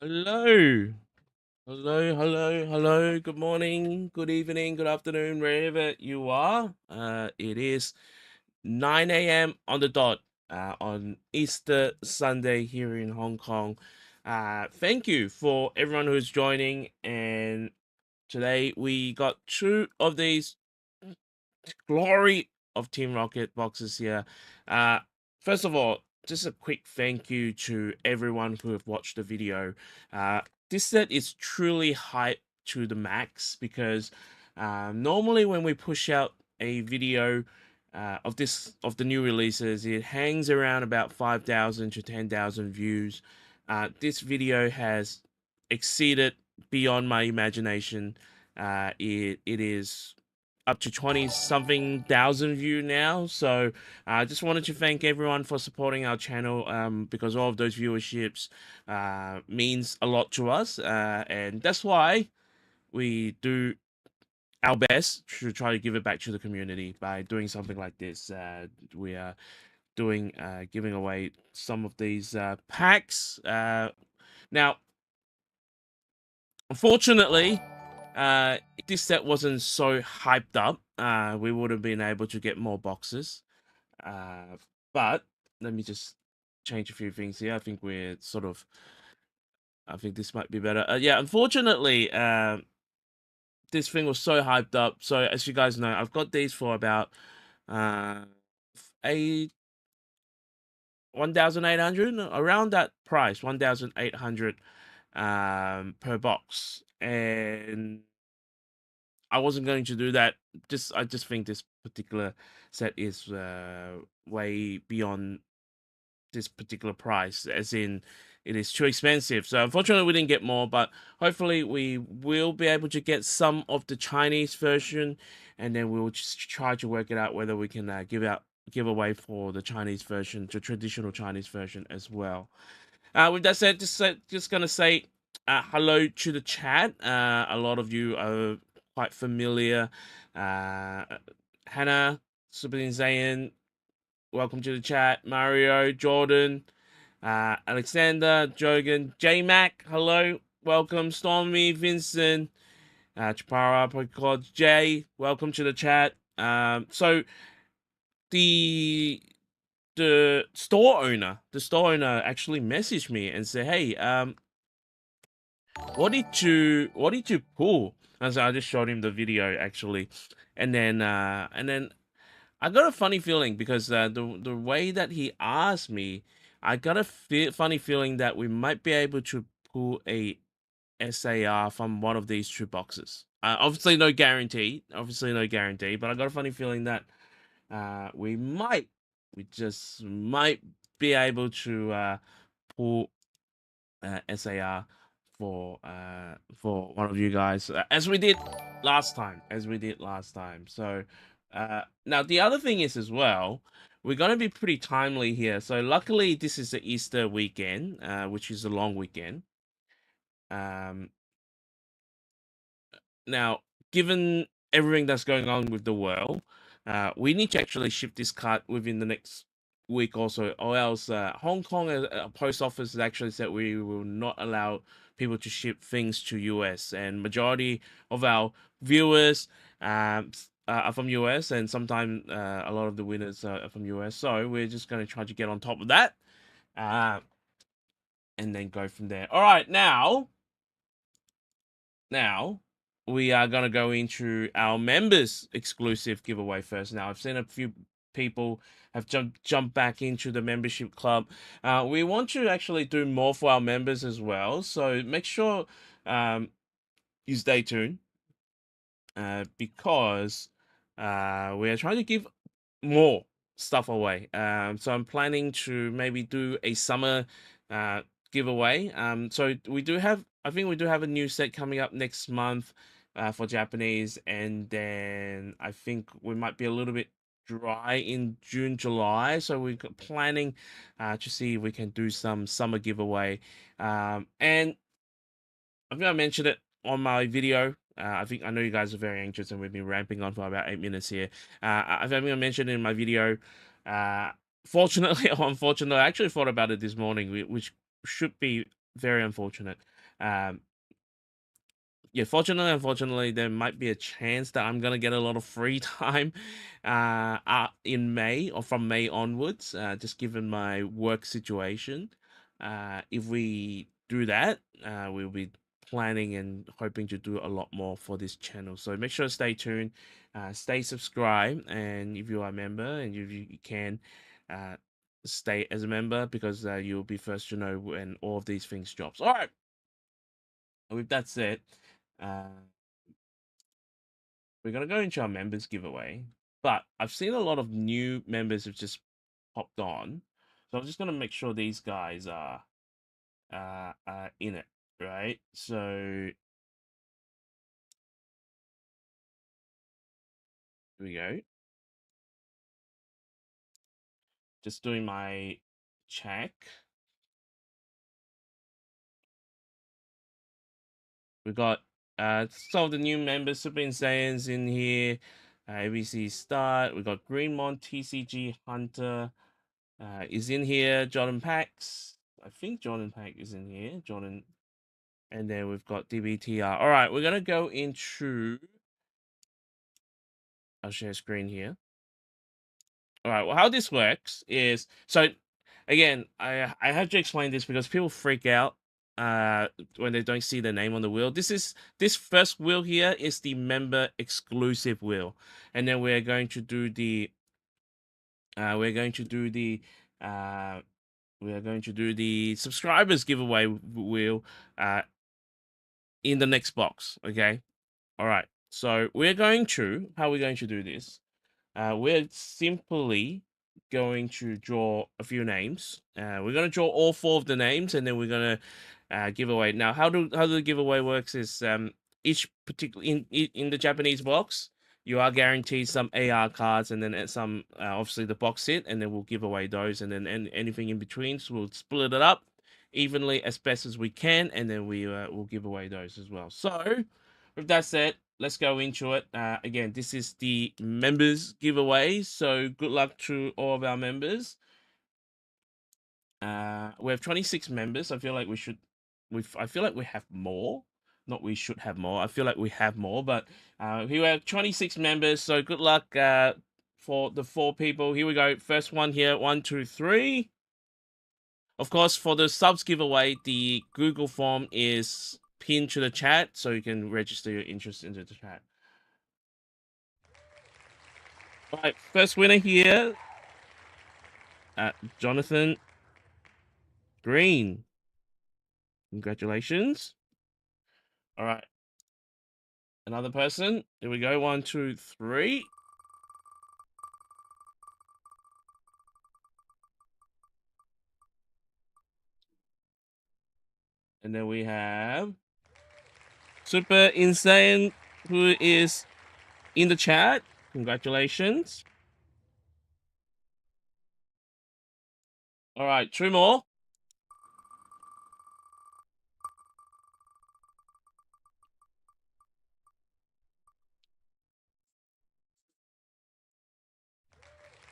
Hello. Hello. Good morning, good evening, good afternoon, wherever you are. It is 9 a.m. on the dot on Easter Sunday here in Hong Kong. Thank you for everyone who's joining. And today we got two of these glory of Team Rocket boxes here. Uh, First of all, just a quick thank you to everyone who have watched the video. This set is truly hyped to the max because normally when we push out a video of the new releases, it hangs around about 5,000 to 10,000 views. This video has exceeded beyond my imagination. It is up to 20 something thousand view now. So I just wanted to thank everyone for supporting our channel because all of those viewerships means a lot to us. And that's why we do our best to try to give it back to the community by doing something like this. We are doing giving away some of these packs. Now, unfortunately, if this set wasn't so hyped up, we would have been able to get more boxes. But let me just change a few things here. I think we're sort of. I think this might be better. Yeah, unfortunately, this thing was so hyped up. So as you guys know, I've got these for about a 1,800 around that price, 1,800 per box, and I wasn't going to do that. I just think this particular set is way beyond this particular price, as in it is too expensive. So unfortunately, we didn't get more, but hopefully we will be able to get some of the Chinese version, and then we'll just try to work it out whether we can give away for the Chinese version, the traditional Chinese version as well. With that said, just gonna say hello to the chat. A lot of you are quite familiar. Uh, Hannah, Subin Zayn, welcome to the chat. Mario, Jordan, Alexander, Jogan, J Mac, hello, welcome. Stormy, Vincent, Chapara, Podcast, Jay, welcome to the chat. So the the store owner actually messaged me and said, "Hey, what did you pull?" And so I just showed him the video actually, and then I got a funny feeling because the way that he asked me, I got a funny feeling that we might be able to pull a SAR from one of these two boxes. Obviously, no guarantee. Obviously, no guarantee. But I got a funny feeling that we just might be able to pull SAR for one of you guys, as we did last time. So now the other thing is as well, we're going to be pretty timely here. So luckily, this is the Easter weekend, which is a long weekend. Um, Now, given everything that's going on with the world, we need to actually ship this card within the next week or so, or else Hong Kong post office has actually said we will not allow people to ship things to US, and majority of our viewers are from US, and sometimes a lot of the winners are from US. So we're just going to try to get on top of that, uh, and then go from there. All right, now we are going to go into our members exclusive giveaway first. Now I've seen a few people have jumped back into the membership club. We want to actually do more for our members as well, so make sure you stay tuned, because we are trying to give more stuff away. So I'm planning to maybe do a summer giveaway. So I think we do have a new set coming up next month for Japanese, and then I think we might be a little bit dry in June, July. So we're planning to see if we can do some summer giveaway. And I think I mentioned it on my video. I know you guys are very anxious, and we've been ramping on for about 8 minutes here. I think I mentioned in my video. Uh, Fortunately or unfortunately, I actually thought about it this morning, which should be very unfortunate. Um, yeah, fortunately, unfortunately, there might be a chance that I'm gonna get a lot of free time, in May or from May onwards, just given my work situation. If we do that, we'll be planning and hoping to do a lot more for this channel. So make sure to stay tuned, stay subscribed, and if you are a member and if you can, uh, stay as a member because you'll be first to know when all of these things drops. All right. With that said, uh, we're gonna go into our members giveaway, but I've seen a lot of new members have just popped on, so I'm just gonna make sure these guys are in it, right? So here we go. Just doing my check. We got some of the new members, Super Insane's in here. ABC Start. We got Greenmont, TCG Hunter is in here. Jordan Pax. I think Jordan Pack is in here. Jordan. And then we've got DBTR. All right, we're gonna go into. I'll share screen here. All right. Well, how this works is so. Again, I have to explain this because people freak out when they don't see the name on the wheel. This first wheel here is the member exclusive wheel, and then we're going to do the we're going to do the uh we are going to do the subscribers giveaway wheel in the next box. Okay. All right. So how we're going to do this? We're simply going to draw a few names. We're going to draw all four of the names, and then we're going to give away. Now, how the giveaway works is each particular in the Japanese box, you are guaranteed some AR cards, and then some obviously the box set, and then we'll give away those, and then anything in between. So we'll split it up evenly as best as we can, and then we'll give away those as well. So, with that said, let's go into it. Again, this is the members giveaway, so good luck to all of our members. We have 26 members. I feel like I feel like we have more. Not we should have more. I feel like we have more, but we have 26 members. So good luck for the four people. Here we go. First one here. 1, 2, 3. Of course, for the subs giveaway, the Google form is pinned to the chat, so you can register your interest into the chat. All right, first winner here, Jonathan Green. Congratulations. All right, another person. Here we go. 1, 2, 3. And then we have Super Insane, who is in the chat. Congratulations. All right, 2 more.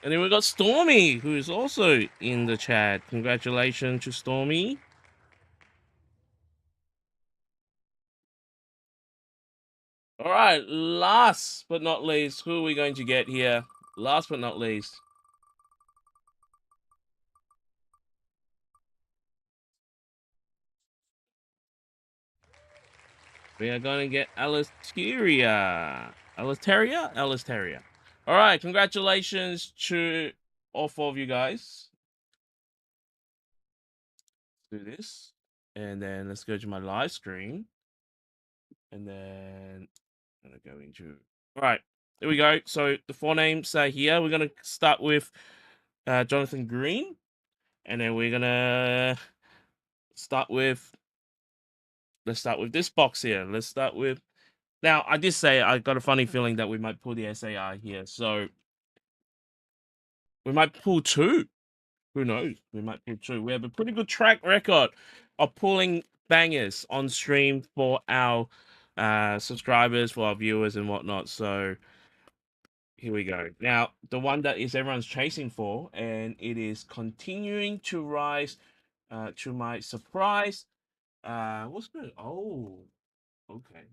And then we got Stormy, who is also in the chat. Congratulations to Stormy. All right, last but not least, who are we going to get here? Last but not least. We are going to get Alisteria. Alisteria. All right, congratulations to all four of you guys. Let's do this. And then let's go to my live screen. And then I'm going to go into. All right, here we go. So the four names are here. We're going to start with Jonathan Green. And then we're going to start with. Let's start with this box here. Let's start with. Now, I did say I got a funny feeling that we might pull the SAR here. So we might pull 2. Who knows? We might pull 2. We have a pretty good track record of pulling bangers on stream for our subscribers, for our viewers and whatnot. So here we go. Now, the one that is everyone's chasing for, and it is continuing to rise to my surprise. What's good? Oh, okay.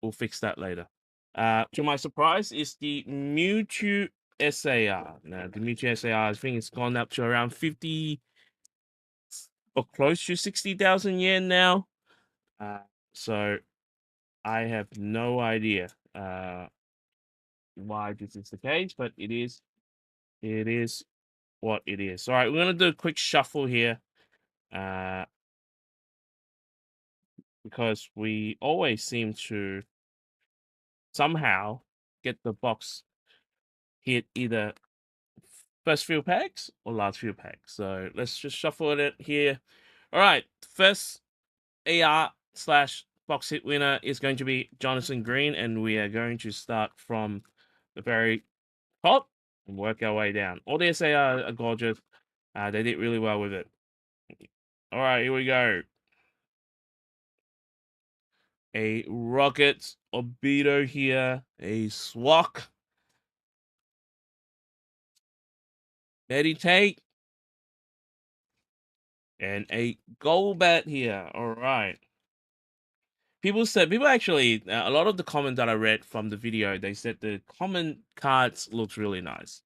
We'll fix that later. To my surprise, is the Mewtwo SAR. Now, the Mewtwo SAR, I think it's gone up to around 50 or close to 60,000 yen now. Uh, so I have no idea why this is the case, but it is what it is. All right, we're gonna do a quick shuffle here, uh, because we always seem to somehow get the box hit either first few packs or last few packs. So let's just shuffle it here. All right, first AR slash box hit winner is going to be Jonathan Green, and we are going to start from the very top and work our way down. All the SAR are gorgeous. They did really well with it. All right, here we go. A Rocket Obito here, a Swak, Meditate, and a Golbat here. All right. People actually, a lot of the comment that I read from the video, they said the common cards looks really nice.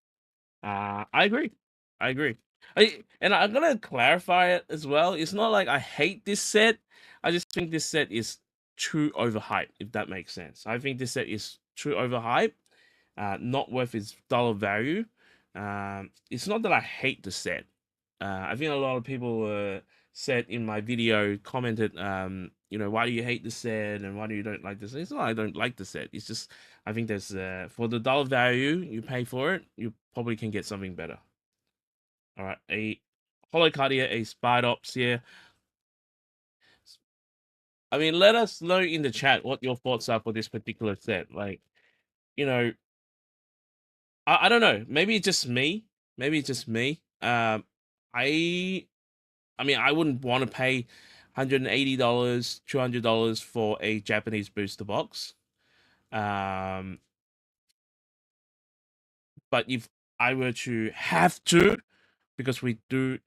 I agree. I agree. And I'm gonna clarify it as well. It's not like I hate this set. I just think this set is too overhyped, if that makes sense. I think this set is too overhyped, not worth its dollar value. It's not that I hate the set. I think a lot of people said in my video, commented, why do you hate the set and why do you don't like this? It's not I don't like the set. It's just I think there's for the dollar value you pay for it, you probably can get something better. All right, a Holocardia, a Spidops here. I mean, let us know in the chat what your thoughts are for this particular set. Like, you know, I don't know. Maybe it's just me. Maybe it's just me. I I mean, I wouldn't want to pay $180, $200 for a Japanese booster box. But if I were to have to, because we do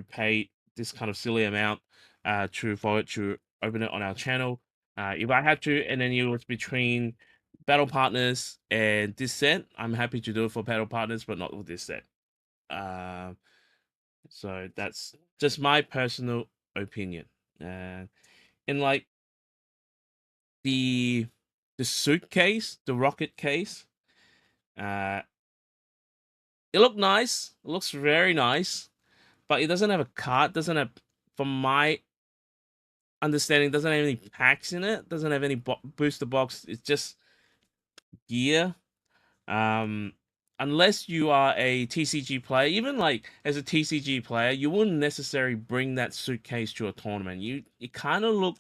pay this kind of silly amount for it to open it on our channel. If I had to, and then it was between Battle Partners and this set, I'm happy to do it for Battle Partners, but not with this set. So that's just my personal opinion. And like the suitcase, the rocket case, uh, it looked nice. It looks very nice, but it doesn't have a card. Doesn't have, from my understanding, doesn't have any packs in it. Doesn't have any booster box. It's just gear. Um, unless you are a TCG player, even like as a TCG player, you wouldn't necessarily bring that suitcase to a tournament. You kind of look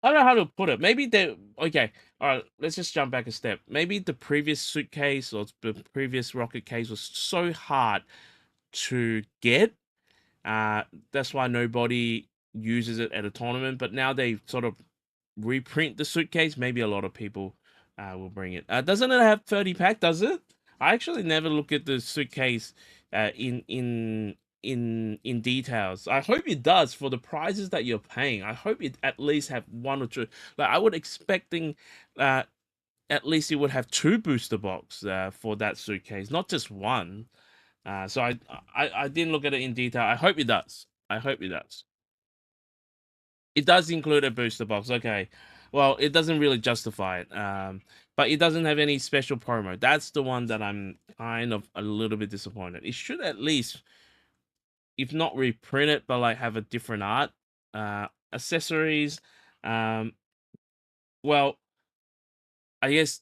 I don't know how to put it. Maybe they okay. All right, let's just jump back a step. Maybe the previous suitcase or the previous rocket case was so hard to get. Uh, that's why nobody uses it at a tournament. But now they sort of reprint the suitcase. Maybe a lot of people will bring it. Doesn't it have 30 pack? Does it? I actually never look at the suitcase in details. I hope it does for the prices that you're paying. I hope it at least have one or two. Like I would expecting at least it would have two booster box for that suitcase, not just one. So I didn't look at it in detail. I hope it does. I hope it does. It does include a booster box. Okay. Well, it doesn't really justify it. But it doesn't have any special promo. That's the one that I'm kind of a little bit disappointed. It should at least, if not reprint it, but like have a different art. Accessories. Um, well, I guess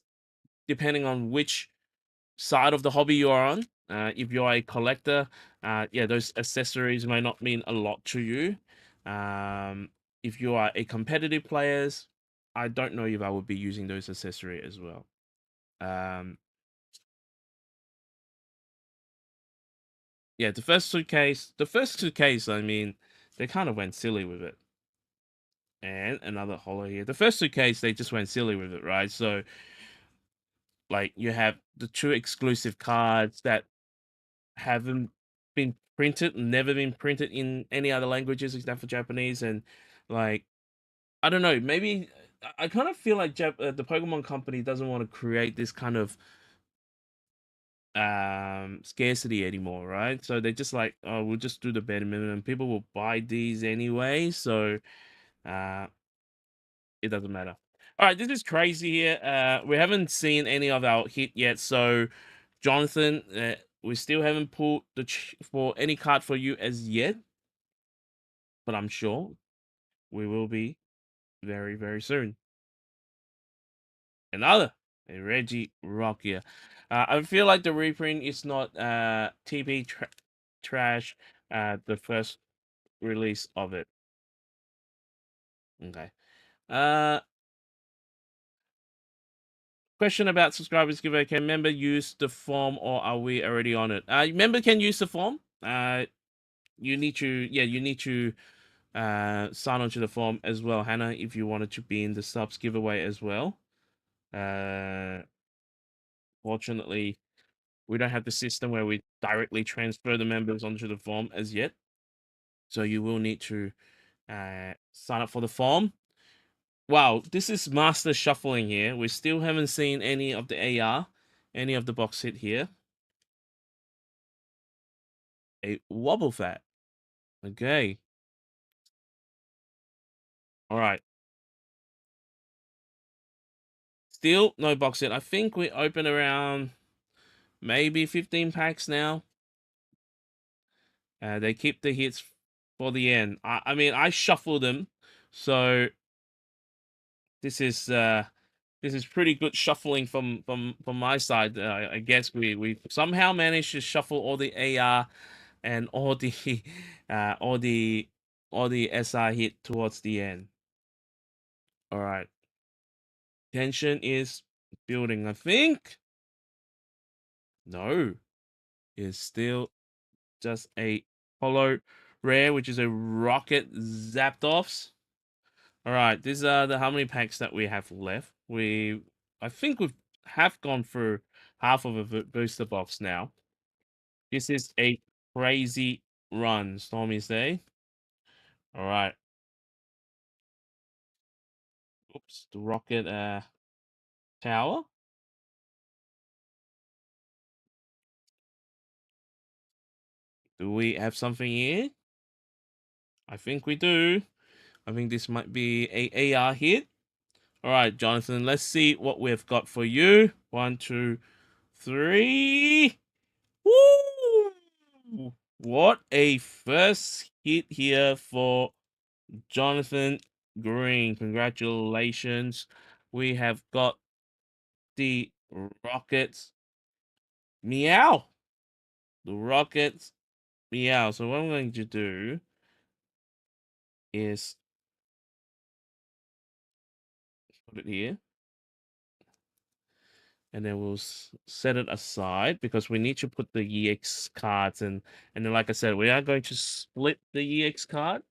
depending on which side of the hobby you're on. If you're a collector, yeah, those accessories may not mean a lot to you. If you are a competitive players, I don't know if I would be using those accessories as well. Yeah, the first suitcase, I mean, they kind of went silly with it. And another holo here. The first suitcase, they just went silly with it, right? So, like, you have the two exclusive cards that haven't been printed, never been printed in any other languages except for Japanese, and like I don't know, maybe I kind of feel like the Pokemon Company doesn't want to create this kind of scarcity anymore, right? So they're just like, oh, we'll just do the bare minimum. People will buy these anyway, so uh it doesn't matter. All right, this is crazy here. We haven't seen any of our hit yet, so Jonathan, we still haven't pulled for any card for you as yet, but I'm sure we will be very, very soon. Another a Reggie Rock here. I feel like the reprint is not TP trash. The first release of it. Okay. Uh, Question about subscribers giveaway. Can member use the form or are we already on it? Member can use the form. You need to, yeah, you need to sign on to the form as well, Hannah, if you wanted to be in the subs giveaway as well. Fortunately, we don't have the system where we directly transfer the members onto the form as yet. So you will need to sign up for the form. Wow, this is master shuffling here. We still haven't seen any of the AR, any of the box hit here. A wobble fat. Okay. All right. Still no box hit. I think we open around maybe 15 packs now. They keep the hits for the end. I mean, I shuffle them, so this is pretty good shuffling from my side. I guess we somehow managed to shuffle all the AR and all the all the SR hit towards the end. All right, tension is building. I think no, it's still just a hollow rare, which is a rocket Zapdos. All right, these are the how many packs that we have left. I think we have gone through half of a booster box now. This is a crazy run, Stormy say. All right. Oops, the rocket tower. Do we have something here? I think we do. I think this might be a AR hit. All right, Jonathan, let's see what we've got for you. 1, 2, 3. Woo! What a first hit here for Jonathan Green. Congratulations. We have got the Rockets. Meow. The Rockets. Meow. So what I'm going to do is put it here. And then we'll set it aside because we need to put the EX cards in. And then, like I said, we are going to split the EX card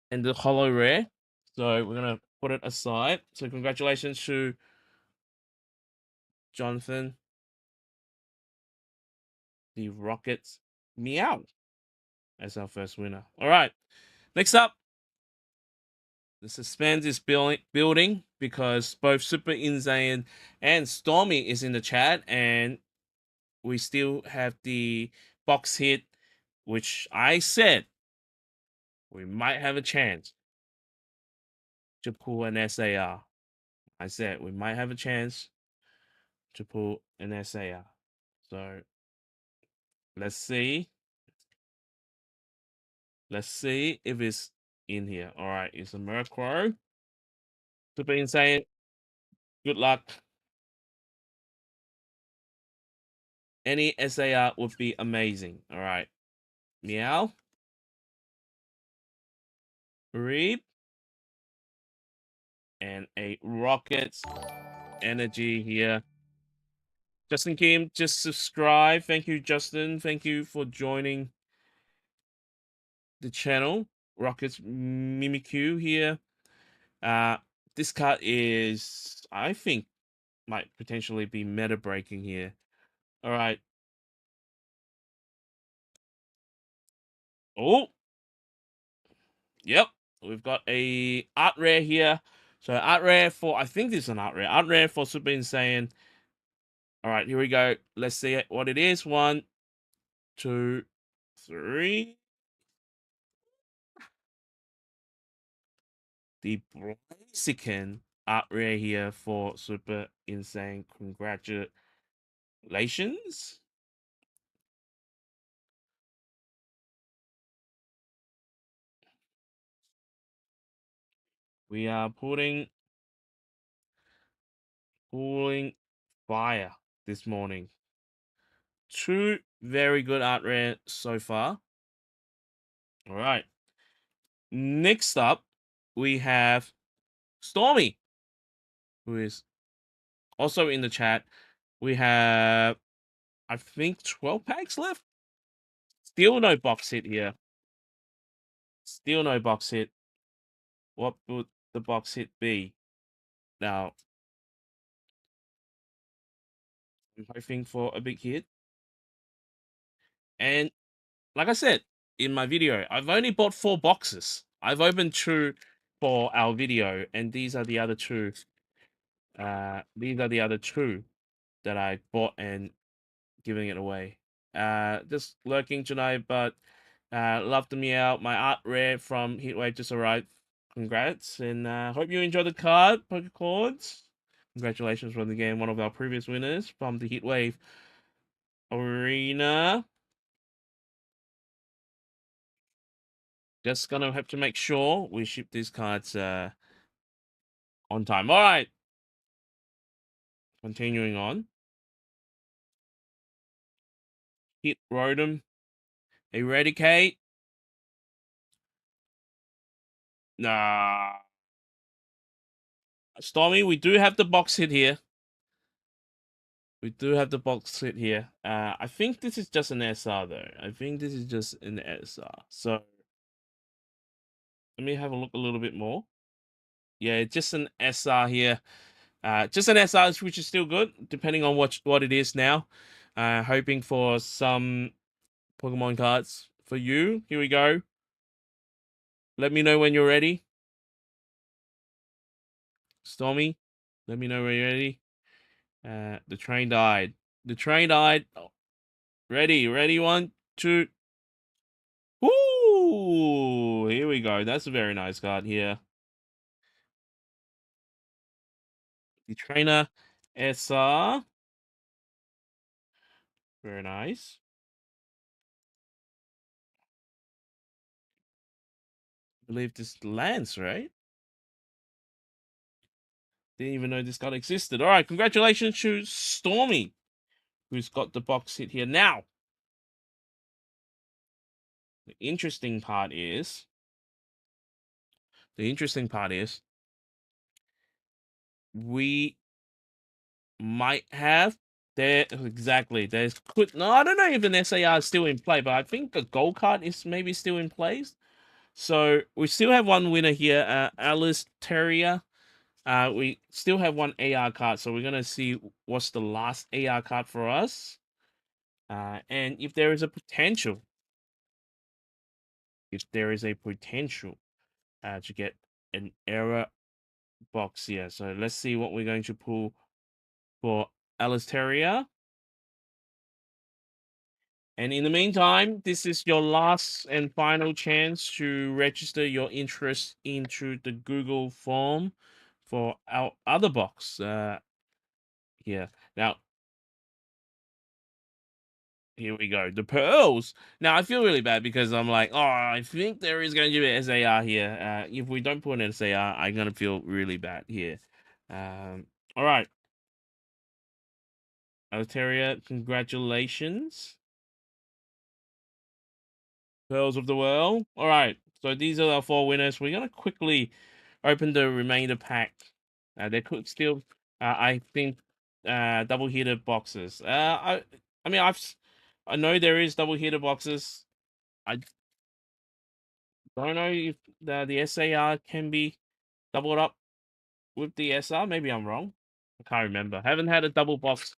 and the holo rare. So we're going to put it aside. So congratulations to Jonathan, the Rockets. Meow as our first winner. All right. Next up, the suspense is building because both Super Insane and Stormy is in the chat, and we still have the box hit, which I said we might have a chance to pull an SAR. I said we might have a chance to pull an SAR. So let's see. Let's see if it's in here. All right, it's a Murkrow. Super Insane. Good luck. Any SAR would be amazing. All right. Meow. Reap. And a Rocket Energy here. Justin Kim, just subscribe. Thank you, Justin. Thank you for joining the channel. Rockets Mimikyu here. Uh, this card is, I think, might potentially be meta breaking here. All right. Oh, yep. We've got a art rare here. So art rare for, I think this is an art rare. Art rare for Super Insane. All right, here we go. Let's see what it is. One, two, three. The Blaziken art rare here for Super Insane. Congratulations. We are pulling fire this morning. Two very good art rare so far. All right. Next up, we have Stormy, who is also in the chat. We have, I think, 12 packs left. Still no box hit here. Still no box hit. What would the box hit be? Now, I'm hoping for a big hit. And like I said in my video, I've only bought 4 boxes. I've opened 2 for our video, and these are the other 2. These are the other 2 that I bought and giving it away. Just lurking tonight, but love the meow. My art rare from Heatwave just arrived. Congrats, and hope you enjoy the card, Pokecords. Congratulations from the game, one of our previous winners from the Heatwave Arena. Just gonna have to make sure we ship these cards on time. All right, continuing on. Hit Rotom, Eradicate. Nah. Stormy, we do have the box hit here. We do have the box hit here. I think this is just an SR though. I think this is just an SR. So let me have a look a little bit more. Yeah, just an SR here. Just an SR, which is still good, depending on what it is now. Hoping for some Pokemon cards for you. Here we go. Let me know when you're ready. Stormy, let me know when you're ready. The train died. The train died. Oh, ready, 1, 2. Ooh, here we go. That's a very nice card here. The trainer SR. Very nice. I believe this Lance, right? Didn't even know this card existed. All right, congratulations to Stormy, who's got the box hit here. Now, the interesting part is, we might have there exactly. No, I don't know if an SAR is still in play, but I think a gold card is maybe still in place. So we still have one winner here, Alice Terrier. We still have one AR card, so we're gonna see what's the last AR card for us. And if there is a potential, to get an error box here. So let's see what we're going to pull for Alistaria. And in the meantime, this is your last and final chance to register your interest into the Google form for our other box here. Now, here we go. The pearls. Now, I feel really bad because I'm like, oh, I think there is going to be an SAR here. If we don't put an SAR, I'm going to feel really bad here. All right. Altaria, congratulations. Pearls of the World. All right. So these are our 4 winners. We're going to quickly open the remainder pack. There could still, I think, double heater boxes. I mean, I know there is double heater boxes. I don't know if the SAR can be doubled up with the SR. Maybe I'm wrong. I can't remember. Haven't had a double box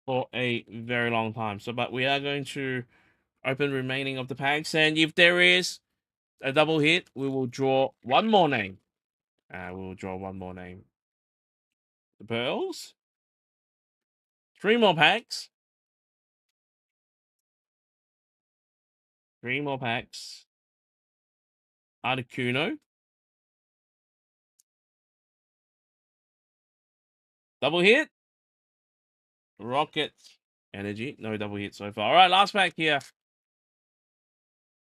for a very long time. So, but we are going to open remaining of the packs, and if there is a double hit, we will draw one more name. We will draw one more name. The pearls. 3 more packs. 3 more packs. Articuno. Double hit. Rocket Energy. No double hit so far. All right, last pack here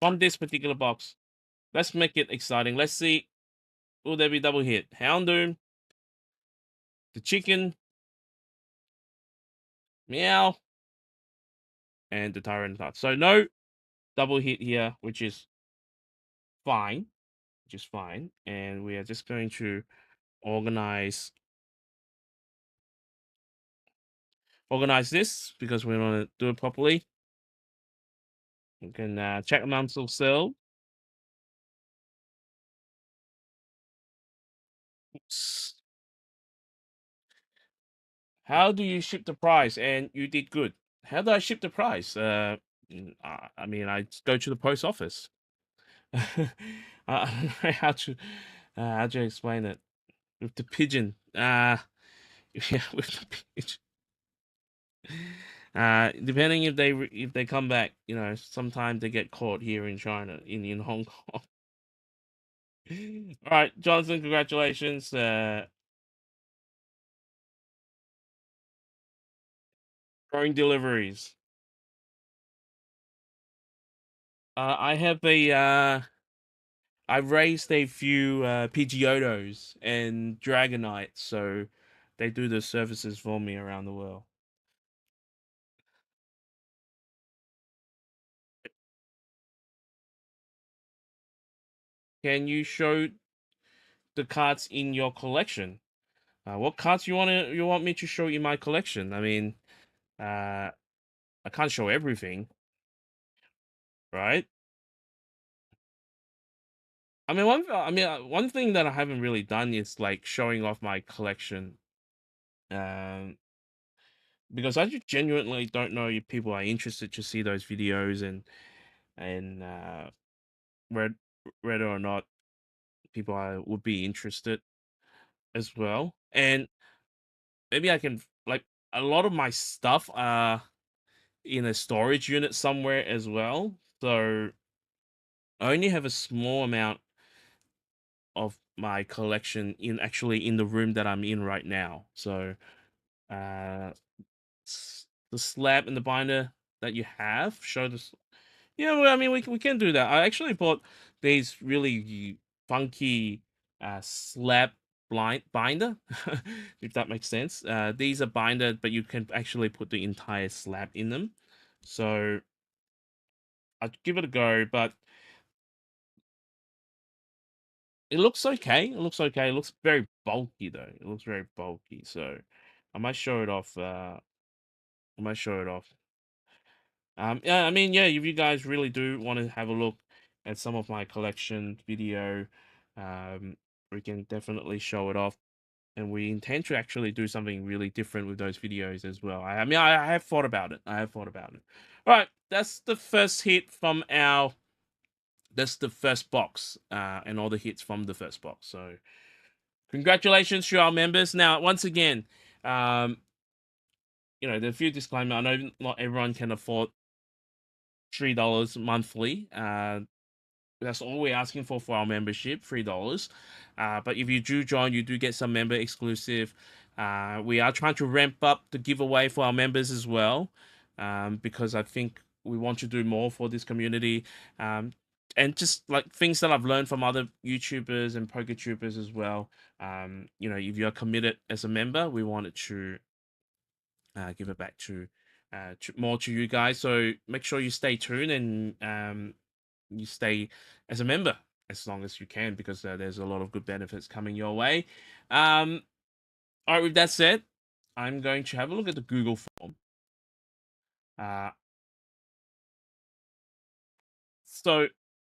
from this particular box. Let's make it exciting. Let's see. Will there be double hit? Houndoom. The chicken. Meow. And the Tyranitar. So no double hit here, which is fine. Which is fine. And we are just going to organize this because we want to do it properly. You can check amongst ourselves. How do you ship the price? And you did good. How do I ship the price? I mean, I go to the post office. I don't know how to explain it with the pigeon. Yeah, with the pigeon. Depending if they come back, you know, sometimes they get caught here in China, in Hong Kong. All right, Jonathan, congratulations. Growing deliveries. I have I've raised a few Pidgeotos and Dragonites, so they do the services for me around the world. Can you show the cards in your collection? What cards you want me to show in my collection? I mean, I can't show everything, right? I mean, one thing that I haven't really done is like showing off my collection, um, because I just genuinely don't know if people are interested to see those videos and whether or not people would be interested as well. And maybe I can like a lot of my stuff are in a storage unit somewhere as well. So I only have a small amount of my collection in the room that I'm in right now. So uh the slab and the binder that you have show this. Yeah, well, I mean, we can do that. I actually bought these really funky slab blind binder, if that makes sense. These are binder, but you can actually put the entire slab in them. So I'd give it a go, but it looks okay. It looks okay. It looks very bulky though. It looks very bulky. So I might show it off. I might show it off. Yeah, I mean, yeah, if you guys really do want to have a look at some of my collection video, we can definitely show it off. And we intend to actually do something really different with those videos as well. I mean, I have thought about it. I have thought about it. All right, that's the first hit from our. That's the first box, and all the hits from the first box. So, congratulations to our members. Now, once again, um, you know, there's a few disclaimer. I know not everyone can afford $3 monthly. That's all we're asking for our membership, $3. But if you do join, you do get some member exclusive. We are trying to ramp up the giveaway for our members as well, because I think we want to do more for this community. And just like things that I've learned from other YouTubers and PokeTubers as well. You know, if you're committed as a member, we wanted to give it back to more to you guys. So make sure you stay tuned and you stay as a member as long as you can because there's a lot of good benefits coming your way. All right, with that said, I'm going to have a look at the Google form. Uh, so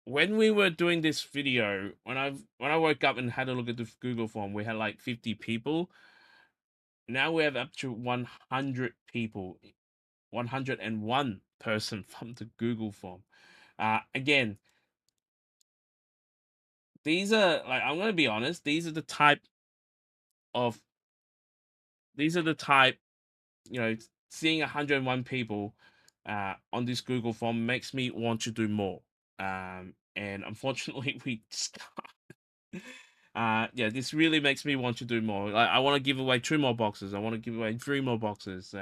when we were doing this video, when I woke up and had a look at the Google form, we had like 50 people. Now we have up to 100 people, 101 person from the Google form. Again, these are like, I'm gonna be honest. Of these are the type, seeing 101 people on this Google form makes me want to do more. And unfortunately, we just can't. Yeah, this really makes me want to do more. Like, I want to give away 2 more boxes. I want to give away 3 more boxes.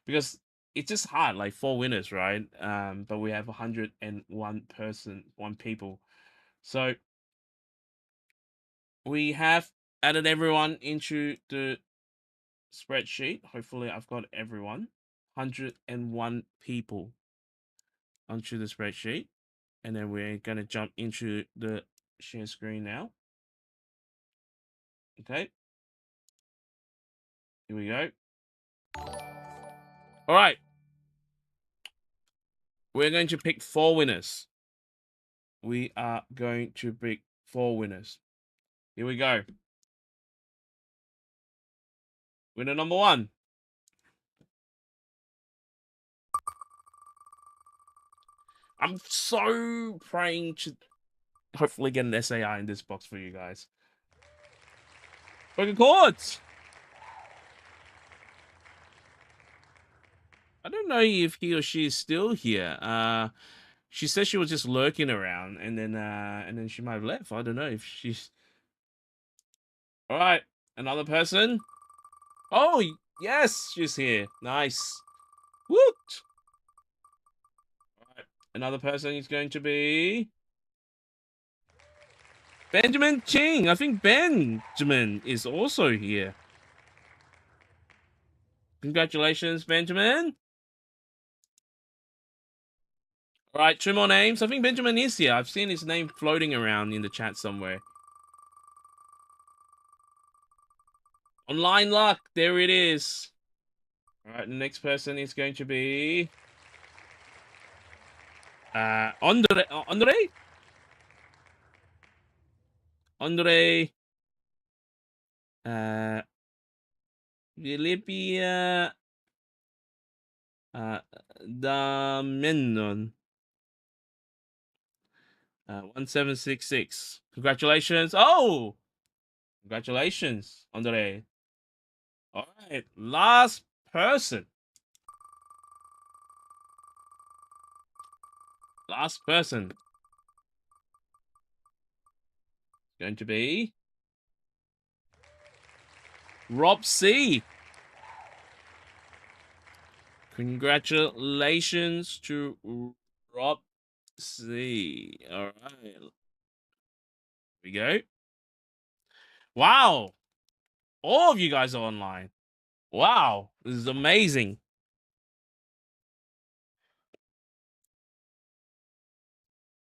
Because it's just hard. Like 4 winners, right? But we have 101 people. So we have added everyone into the spreadsheet. Hopefully, I've got everyone. 101 people onto the spreadsheet. And then we're going to jump into the share screen now. Okay. Here we go. All right. We're going to pick 4 winners. We are going to pick 4 winners. Here we go. Winner number 1. I'm so praying to hopefully get an SAI in this box for you guys. Broken chords. I don't know if he or she is still here. She said she was just lurking around, and then she might have left. I don't know if she's. All right, another person. Oh yes, she's here. Nice. Woot. All right, another person is going to be Benjamin Ching. I think Benjamin is also here. Congratulations, Benjamin. All right, 2 more names. I think Benjamin is here. I've seen his name floating around in the chat somewhere. Online luck. There it is. All right, the next person is going to be Andre. Andre. Philippia. Damenon. 1766. Congratulations. Oh! Congratulations, Andre. All right, last person. Last person. Going to be Rob C. Congratulations to Rob C. All right. Here we go. Wow. All of you guys are online. Wow. This is amazing.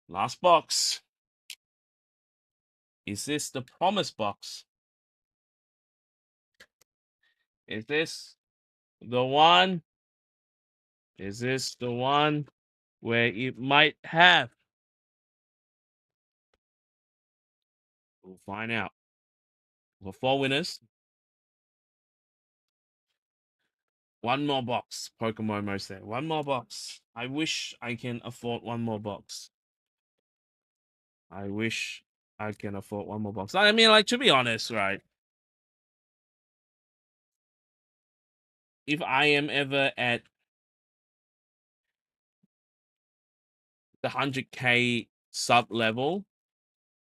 Last box. Is this the promise box? Is this the one? Is this the one where it might have? We'll find out. For 4 winners, 1 more box. Pokemon Mo said, 1 more box. I wish I can afford 1 more box. I wish I can afford 1 more box. I mean, like, to be honest, right? If I am ever at the 100K sub level,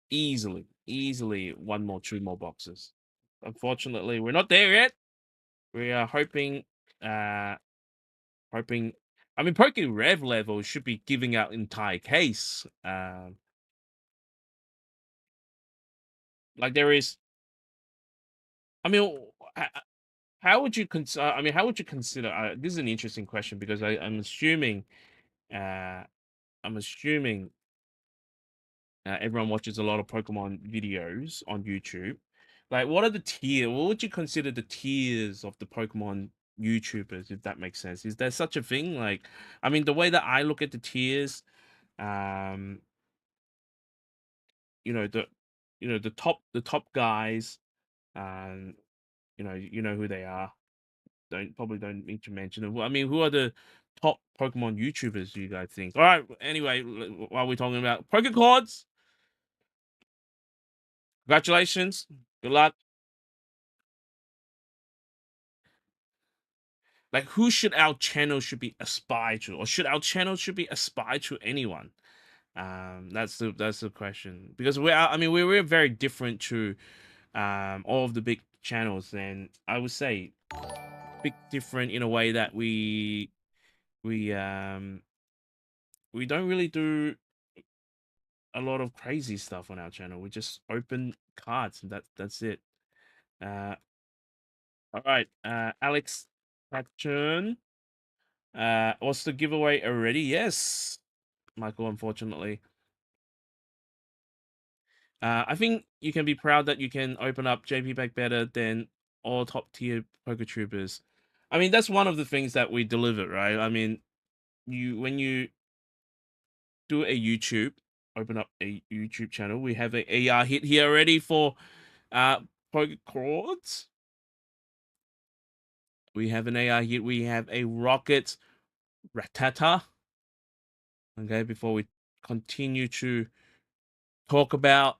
easily 2 more boxes. Unfortunately, we're not there yet. We are hoping. I mean, Poke Rev level should be giving out entire case. Like there is. I mean, how would you consider? I mean, how would you consider? This is an interesting question because I'm assuming. Uh, I'm assuming everyone watches a lot of Pokemon videos on YouTube. Like, what are the tier? What would you consider the tiers of the Pokemon YouTubers, if that makes sense? Is there such a thing? Like, I mean, the way that I look at the tiers, um, you know, the top guys, um, you know who they are. don't need to mention them. I mean, who are the top Pokemon YouTubers you guys think? All right. Anyway, while we're talking about Pokecards, congratulations. Good luck. Like, who should our channel should be aspire to, or should our channel should be aspire to anyone? That's the question, because I mean we're very different to all of the big channels, and I would say big different in a way that we um we don't really do a lot of crazy stuff on our channel. We just open cards and that's it. Uh, all right, Alex Patron. What's the giveaway already? Yes, Michael. Unfortunately, I think you can be proud that you can open up JP Pack better than all top tier poker troopers. I mean, that's one of the things that we deliver, right? I mean, when you do a YouTube, open up a YouTube channel, we have a AR hit here already for poker chords. We have an AR hit. We have a rocket ratata. Okay, before we continue to talk about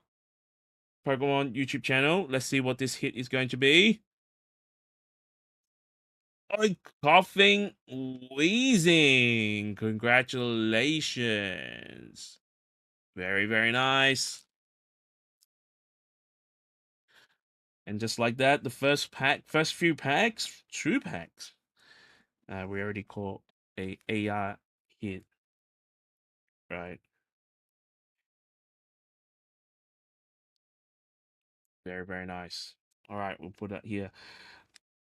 Pokemon YouTube channel, let's see what this hit is going to be. Oh, coughing, wheezing. Congratulations. Very, very nice. And just like that, the first few packs, true packs, we already caught a AR hit, right? Very, very nice. All right, we'll put that here.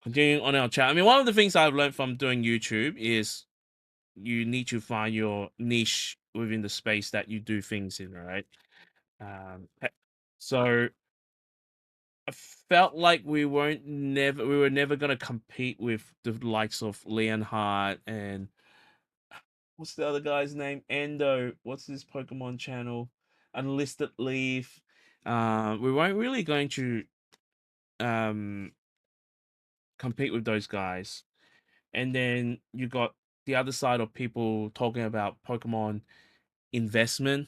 Continuing on our chat. I mean, one of the things I've learned from doing YouTube is you need to find your niche within the space that you do things in, right? So I felt like we were never gonna compete with the likes of Leonhardt and what's the other guy's name? Endo. What's this Pokemon channel? Unlisted Leaf. We weren't really going to um compete with those guys. And then you got the other side of people talking about Pokemon investment.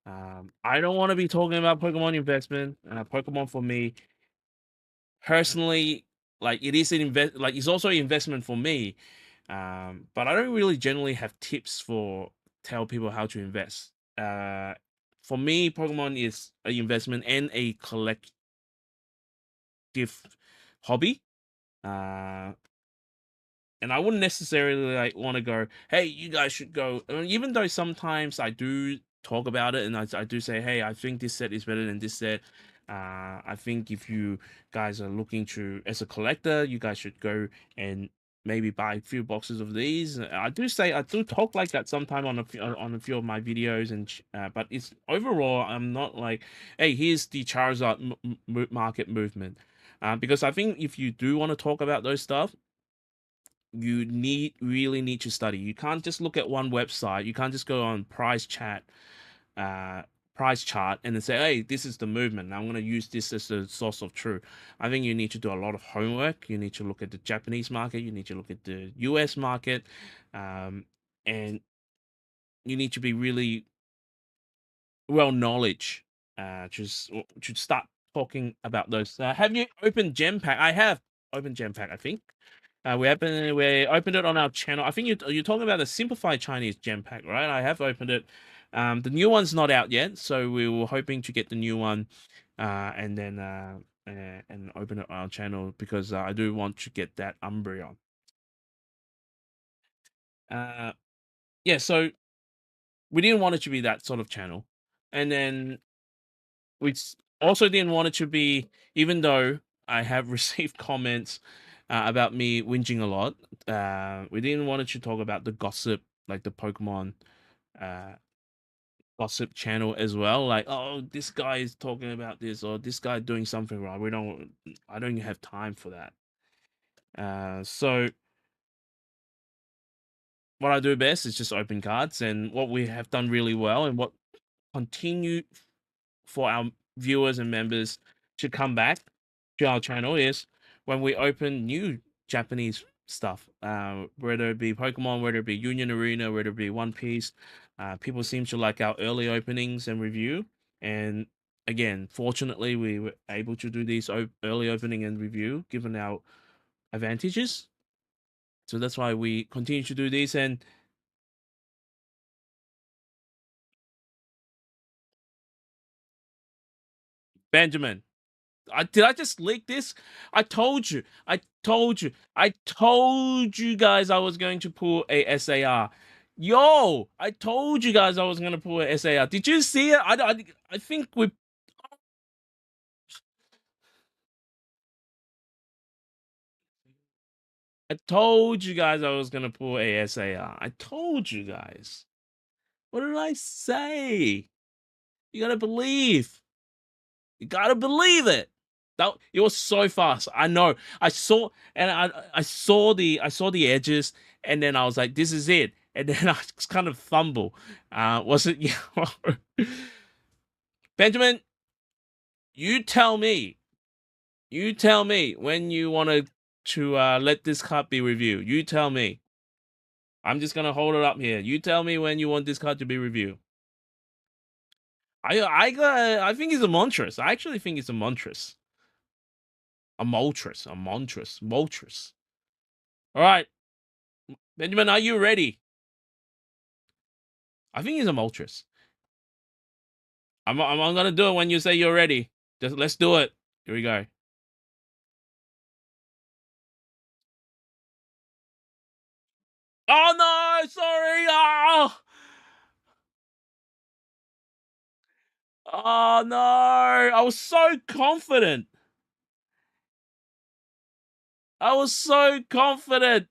I don't want to be talking about Pokemon investment. Pokemon for me personally, like it is like it's also an investment for me. But I don't really generally have tips for tell people how to invest. For me, Pokemon is an investment and a collective hobby. Uh, and I wouldn't necessarily like want to go, hey, you guys should go. I mean, even though sometimes I do talk about it and I do say, hey, I think this set is better than this set. I think if you guys are looking to, as a collector, you guys should go and maybe buy a few boxes of these. I do talk like that sometime on a few of my videos, and but it's overall I'm not like, hey, here's the Charizard market movement, because I think if you do want to talk about those stuff, you really need to study. You can't just look at one website. You can't just go on uh, price chart, and then say, "Hey, this is the movement. I'm going to use this as the source of truth." I think you need to do a lot of homework. You need to look at the Japanese market. You need to look at the U.S. market, and you need to be really well knowledge. Just to start talking about those. Have you opened Gem Pack? I have opened Gem Pack, I think. We opened it on our channel. I think you're talking about the simplified Chinese gem pack, right? I have opened it. The new one's not out yet, so we were hoping to get the new one, and then and open it on our channel, because I do want to get that Umbreon. Yeah, so we didn't want it to be that sort of channel, and then we also didn't want it to be, even though I have received comments about me whinging a lot. We didn't want it to talk about the gossip, like the Pokemon uh, gossip channel as well. Like, oh, this guy is talking about this, or this guy doing something wrong. I don't have time for that. So what I do best is just open cards, and what we have done really well, and what continue for our viewers and members to come back to our channel is when we open new Japanese stuff, whether it be Pokemon, whether it be Union Arena, whether it be One Piece. People seem to like our early openings and review. And again, fortunately, we were able to do these early opening and review given our advantages. So that's why we continue to do this. And Benjamin, did I just leak this? I told you. I told you. I told you guys I was going to pull a SAR. Yo, I told you guys I was going to pull a SAR. Did you see it? I think we. I told you guys I was going to pull a SAR. I told you guys. What did I say? You gotta believe. You gotta believe it. That it was so fast. I know. I saw and I saw the edges, and then I was like, this is it. And then I just kind of fumble. Was it yeah? Benjamin, you tell me. You tell me when you want to let this card be reviewed. You tell me. I'm just gonna hold it up here. You tell me when you want this card to be reviewed. I think it's a Montress. I actually think it's a Montress. A Moltres. A Montress. Moltres. All right. Benjamin, are you ready? I think he's a Moltres. I'm gonna do it when you say you're ready. Just let's do it. Here we go. Oh no! Sorry. Oh no! I was so confident. I was so confident.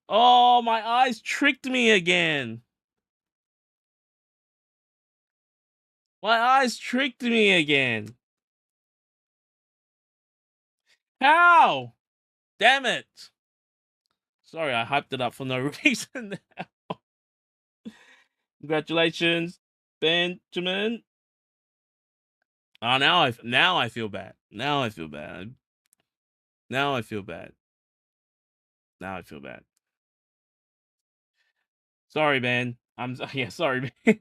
Oh, my eyes tricked me again. My eyes tricked me again. How? Damn it. Sorry, I hyped it up for no reason. Congratulations, Benjamin. Oh, now I feel bad. Now I feel bad. Now I feel bad. Now I feel bad. Sorry, man. Yeah, sorry, man.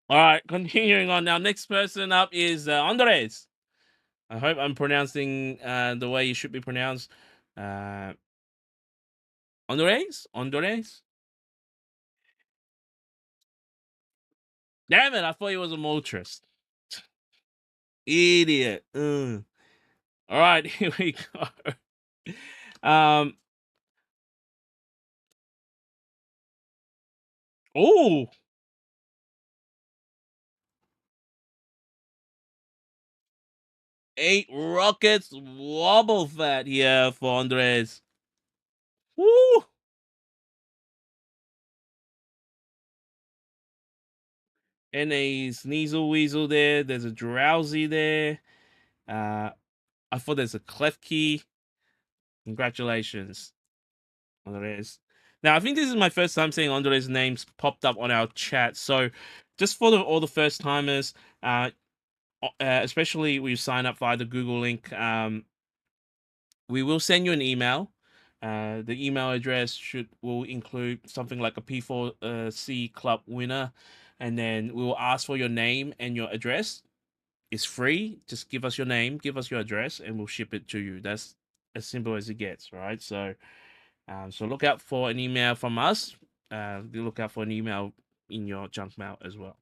All right, continuing on now. Next person up is Andres. I hope I'm pronouncing the way you should be pronounced. Uh, Andres? Andres? Damn it, I thought he was a Moltres. Idiot. All right, here we go. Oh, 8 rockets wobble fat here for Andres. Woo! And a Sneasel Weasel there. There's a Drowsy there. I thought there's a Klefki. Congratulations, Andres. Now, I think this is my first time seeing Andres' names popped up on our chat. So, just for all the first timers, especially we sign up via the Google link, we will send you an email. The email address will include something like a P4C club winner, and then we will ask for your name and your address. It's free. Just give us your name, give us your address, and we'll ship it to you. That's as simple as it gets, right? So, so look out for an email from us. Look out for an email in your junk mail as well.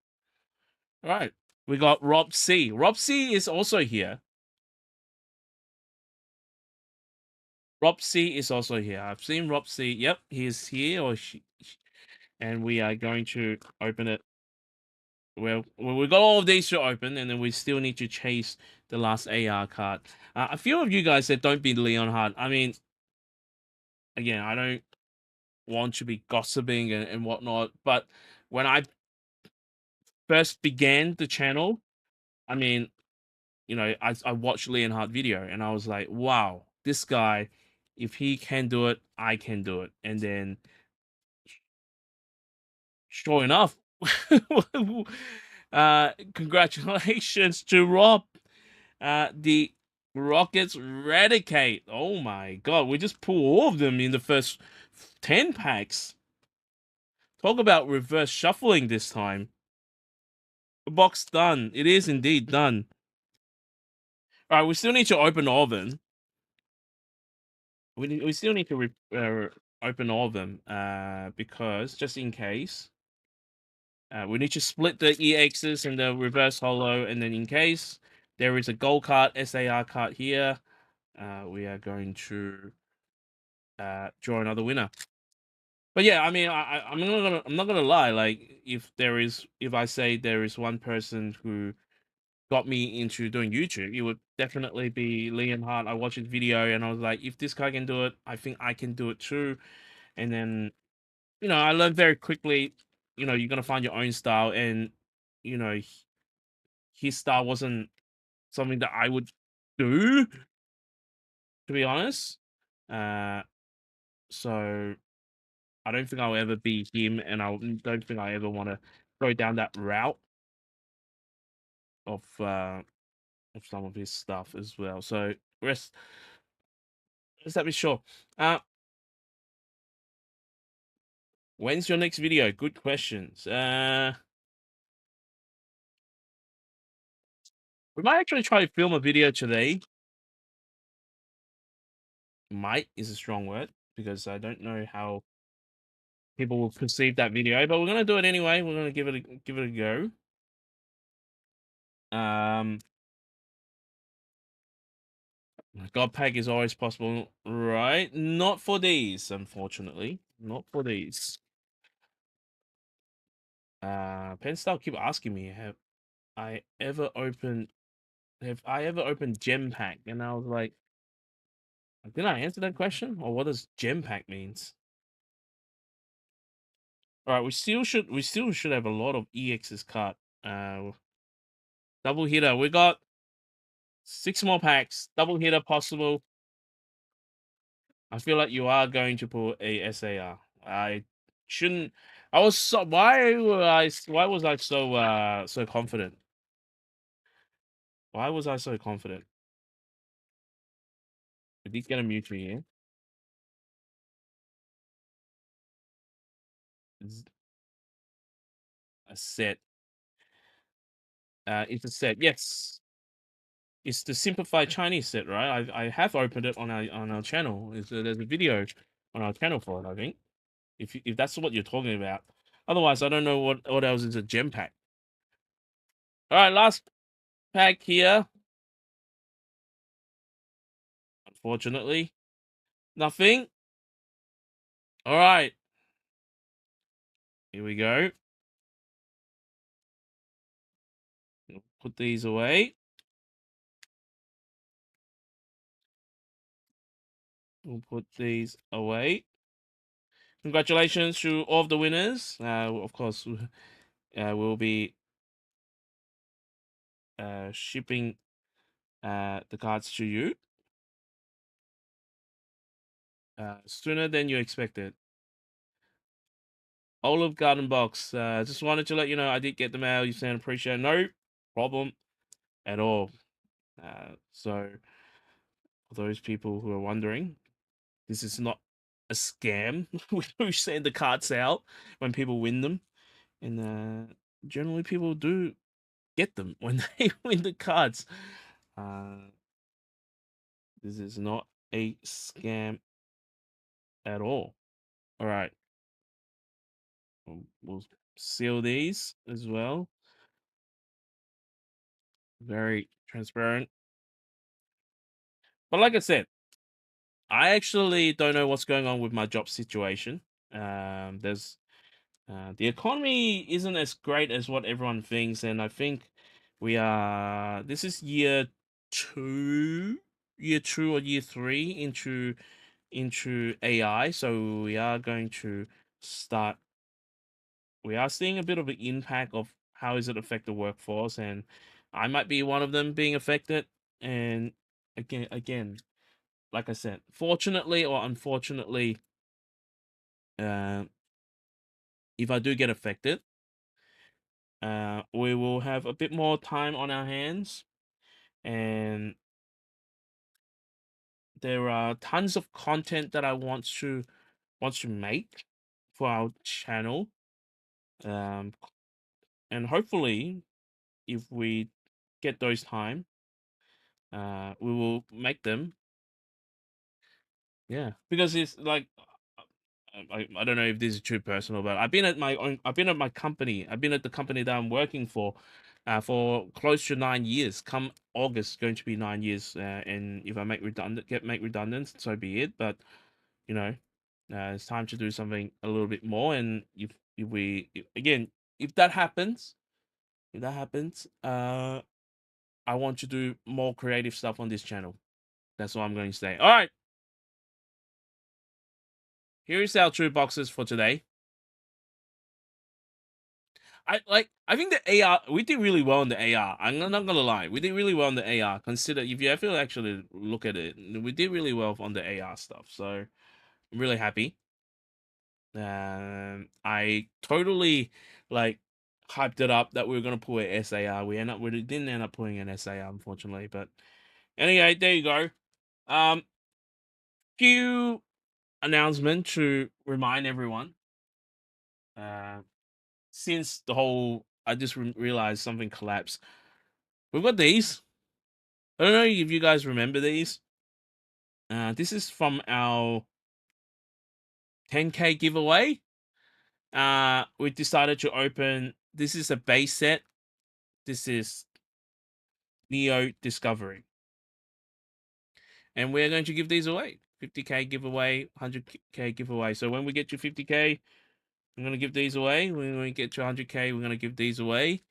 All right. We got Rob C. Rob C is also here. Rob C is also here. I've seen Rob C. Yep, he's here, and we are going to open it. Well, we got all of these to open, and then we still need to chase the last AR card. A few of you guys said don't be Leonhard. I mean, again, I don't want to be gossiping and whatnot, but when I first began the channel, I mean, I watched Leonhard video, and I was like, wow, this guy, if he can do it, I can do it. And then sure enough, congratulations to Rob. The Rockets Eradicate. Oh my god, we just pull all of them in the first 10 packs. Talk about reverse shuffling this time. The box done. It is indeed done. Alright, we still need to open all of them. We still need to open all of them because just in case. We need to split the EXs and the reverse holo, and then in case there is a gold card, SAR card here, we are going to draw another winner. But yeah, I mean, I'm not gonna lie. Like, if I say there is one person who got me into doing YouTube, it would definitely be Liam Hart. I watched his video and I was like, if this guy can do it, I think I can do it too. And then, I learned very quickly. You're gonna find your own style, and you know, his style wasn't something that I would do, to be honest. Uh, so I don't think I'll ever be him, and I don't think I ever want to go down that route of some of his stuff as well. So let's that be sure. Uh, when's your next video? Good questions. We might actually try to film a video today. Might is a strong word because I don't know how people will perceive that video, but we're gonna do it anyway. We're gonna give it a go. Um, God pack is always possible, right? Not for these, unfortunately. Not for these. Penstar keep asking me, I ever opened have I ever opened gem pack? And I was like, did I answer that question? Or what does gem pack means? Alright, we still should have a lot of EXs cut. Double hitter. We got 6 more packs. Double hitter possible. I feel like you are going to pull a SAR. I shouldn't. I was so. Why was I so confident? Why was I so confident? We did get a Mewtwo here. It's a set. It's a set. Yes, it's the simplified Chinese set, right? I have opened it on our channel. There's a video on our channel for it. I think if that's what you're talking about. Otherwise, I don't know what else is a gem pack. All right, last pack here. Unfortunately, nothing. All right, here we go. Put these away. We'll put these away. Congratulations to all of the winners. Of course, we'll be shipping the cards to you sooner than you expected. Olive Garden box. Just wanted to let you know I did get the mail. You sound appreciate. No problem at all. So for those people who are wondering, this is not a scam. We send the cards out when people win them, and generally people do get them when they win the cards. This is not a scam at all. All right, we'll seal these as well. Very transparent. But like I said, I actually don't know what's going on with my job situation. There's the economy isn't as great as what everyone thinks, and I think we are. This is two, year 2 or year 3 into AI, so we are going to start. We are seeing a bit of an impact of how is it affect the workforce, and I might be one of them being affected. And again, like I said, fortunately or unfortunately, uh, if I do get affected, we will have a bit more time on our hands, and there are tons of content that I want to make for our channel. Um, and hopefully, if we get those time, we will make them. Yeah, because it's like I don't know if this is too personal, but I've been at my company. I've been at the company that I'm working for close to 9 years. Come August, going to be 9 years. And if I make redundant, so be it. But you know, it's time to do something a little bit more. And again, if that happens, if that happens, I want to do more creative stuff on this channel. That's all I'm going to say. All right, here is our true boxes for today. I think the AR we did really well in the AR. I'm not gonna lie, we did really well in the AR. Consider if you ever actually look at it, we did really well on the AR stuff. So I'm really happy. I totally like hyped it up that we were gonna pull a SAR. We didn't end up pulling an SAR unfortunately, but anyway, there you go. Few announcement to remind everyone. Uh, since the whole I just realized something collapsed. We've got these. I don't know if you guys remember these. This is from our 10K giveaway. We decided to open. This is a base set. This is Neo Discovery, and we're going to give these away. 50K giveaway, 100K giveaway. So when we get to 50K, I'm gonna give these away. When we get to 100K, we're gonna give these away.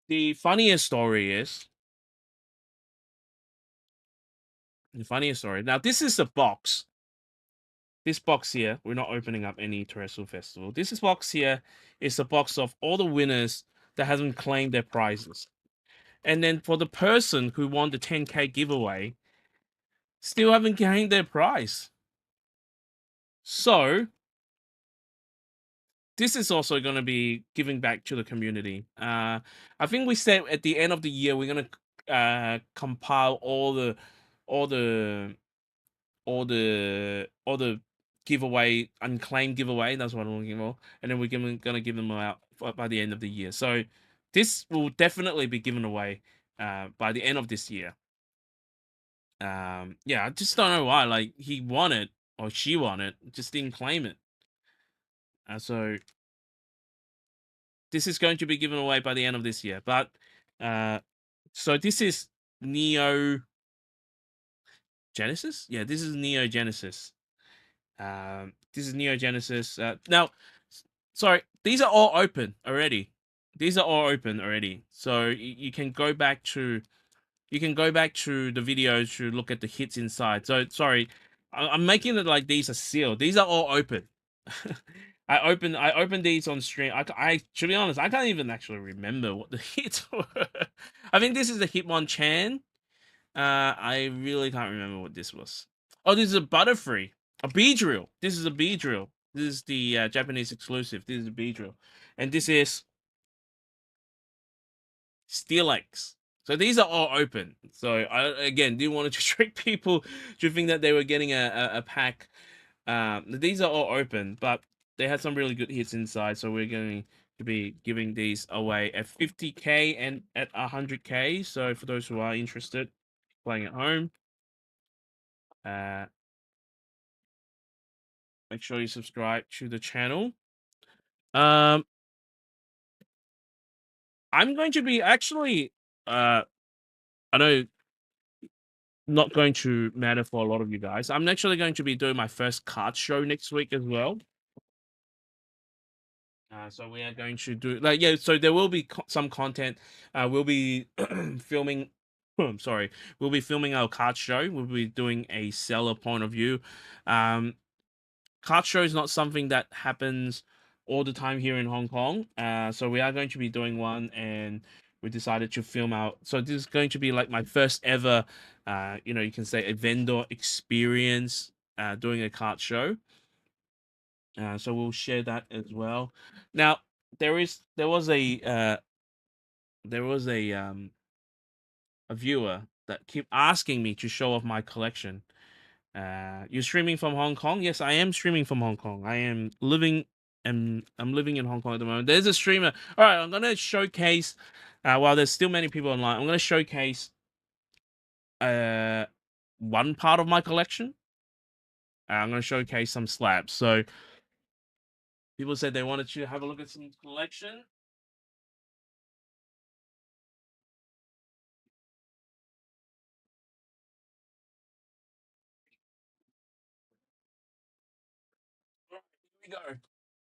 The funniest story is the funniest story. Now this is the box. This box here, we're not opening up any terrestrial festival. This box here is a box of all the winners that hasn't claimed their prizes. And then for the person who won the 10K giveaway, still haven't gained their prize. So this is also going to be giving back to the community. I think we said at the end of the year we're going to compile all the all the giveaway unclaimed giveaway. That's what I'm looking for, and then we're gonna give them out by the end of the year. So this will definitely be given away by the end of this year. Yeah, I just don't know why. Like he won it or she won it, just didn't claim it. So this is going to be given away by the end of this year. But so this is Neo Genesis. Yeah, this is Neo Genesis. This is Neo Genesis. Now, sorry, these are all open already. These are all open already. So you can go back to the videos to look at the hits inside. So sorry, I'm making it like these are sealed. These are all open. I opened these on stream. I to be honest, I can't even actually remember what the hits were. I think this is the Hitmonchan. I really can't remember what this was. Oh, this is a Butterfree. A Beedrill. This is a Beedrill. This is the Japanese exclusive. This is a Beedrill. And this is Steelix. So these are all open. So I again didn't want to trick people to think that they were getting a pack. These are all open, but they had some really good hits inside. So we're going to be giving these away at 50K and at 100K. So for those who are interested, playing at home, make sure you subscribe to the channel. I'm going to be actually, I know not going to matter for a lot of you guys. I'm actually going to be doing my first card show next week as well. So we are going to do like yeah. So there will be some content. We'll be filming. Sorry, we'll be filming our card show. We'll be doing a seller point of view. Card show is not something that happens all the time here in Hong Kong. So we are going to be doing one, and we decided to film out. So this is going to be like my first ever, you can say a vendor experience doing a card show. So we'll share that as well. Now there was a there was a viewer that keep asking me to show off my collection. You're streaming from Hong Kong? Yes, I am streaming from Hong Kong. I am living and I'm living in Hong Kong at the moment. There's a streamer. All right, I'm gonna showcase. While there's still many people online, I'm gonna showcase uh one part of my collection. I'm gonna showcase some slabs. So people said they wanted to have a look at some collection. Here we go.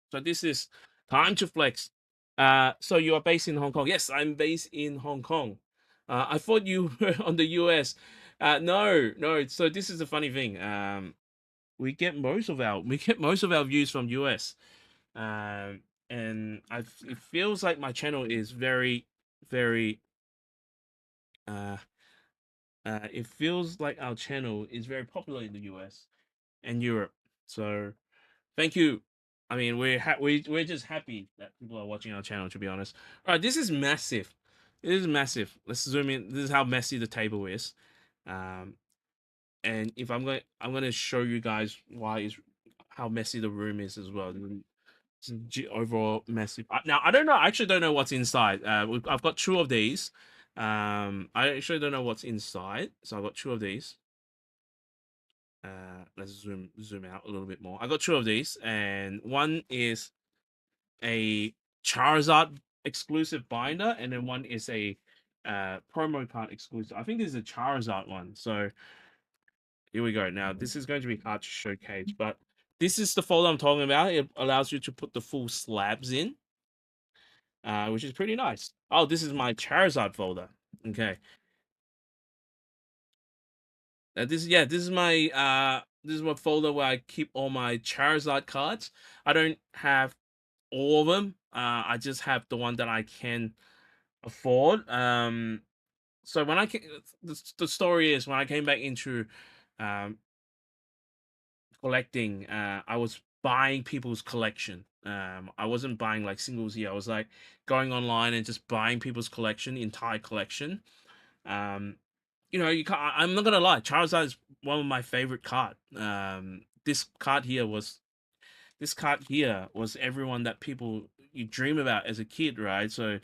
So this is time to flex. So you are based in Hong Kong? Yes, I'm based in Hong Kong. I thought you were on the US. No, no. So this is the funny thing. We get most of our views from US. And it feels like my channel is very, very. Uh, it feels like our channel is very popular in the US and Europe. So thank you. I mean, we're just happy that people are watching our channel. To be honest, all right, this is massive. It is massive. Let's zoom in. This is how messy the table is. Um, and if I'm going to show you guys why is how messy the room is as well. It's overall massive. Now I don't know. I actually don't know what's inside. I've got two of these. I actually don't know what's inside. So I've got two of these. Let's zoom out a little bit more. I got two of these, and one is a Charizard exclusive binder, and then one is a promo card exclusive. I think this is a Charizard one. So here we go. Now this is going to be hard to showcase, but this is the folder I'm talking about. It allows you to put the full slabs in, which is pretty nice. Oh, this is my Charizard folder. Okay. This is my folder where I keep all my Charizard cards. I don't have all of them. I just have the one that I can afford. So when the story is when I came back into um collecting, I was buying people's collection. I wasn't buying like singles here. I was like going online and just buying people's collection, the entire collection. Um, you know, you can't. I'm not gonna lie. Charizard is one of my favorite card. This card here was everyone that people you dream about as a kid, right? So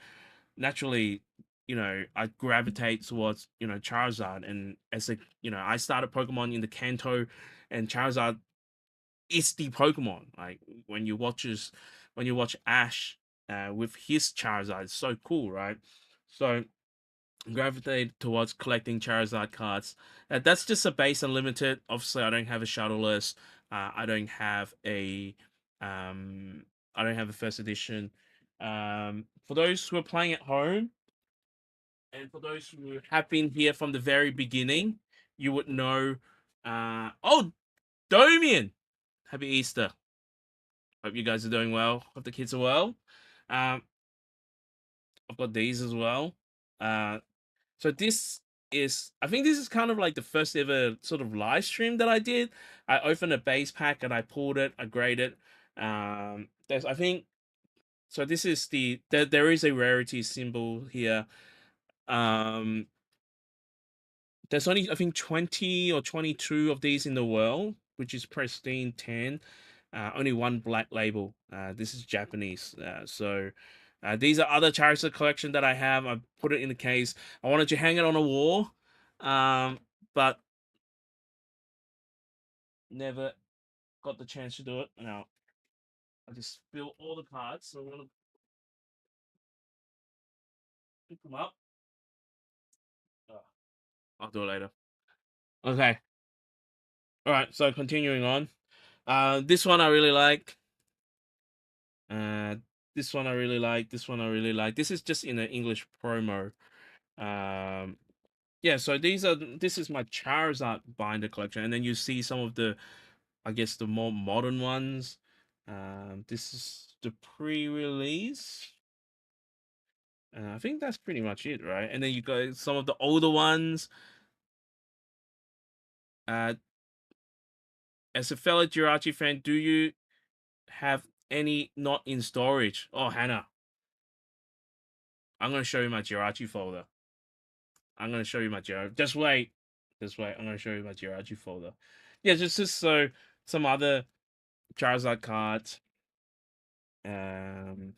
naturally, you know, I gravitate towards Charizard, and as a I started Pokemon in the Kanto, and Charizard is the Pokemon. Like when you watch Ash with his Charizard, it's so cool, right? So gravitate towards collecting Charizard cards. That's just a base unlimited. Obviously, I don't have a shuttleless. I don't have a um, I don't have a first edition. For those who are playing at home, and for those who have been here from the very beginning, you would know. Oh, Domian! Happy Easter. Hope you guys are doing well. Hope the kids are well. Um, I've got these as well. Uh, So this I think this is kind of like the first ever sort of live stream that I did. I opened a base pack and I pulled it, I graded. There's I think so. This is there is a rarity symbol here. Um, there's only I think 20 or 22 of these in the world, which is pristine 10. Only one black label. This is Japanese. These are other character collection that I have. I put it in the case. I wanted to hang it on a wall, but never got the chance to do it. Now I just spill all the cards, so I'm gonna pick them up. Oh, I'll do it later. Okay. All right. So continuing on. This one I really like. Uh, this one I really like. This one I really like. This is just in an English promo. Um, yeah. So this is my Charizard binder collection, and then you see some of the, I guess, the more modern ones. This is the pre-release. I think that's pretty much it, right? And then you got some of the older ones. Uh, as a fellow Jirachi fan, do you have any not in storage? Oh, Hannah, I'm gonna show you my Jirachi folder. I'm gonna show you my Jirachi. Just wait. Just wait. I'm gonna show you my Jirachi folder. Yeah, just so some other Charizard cards. Um,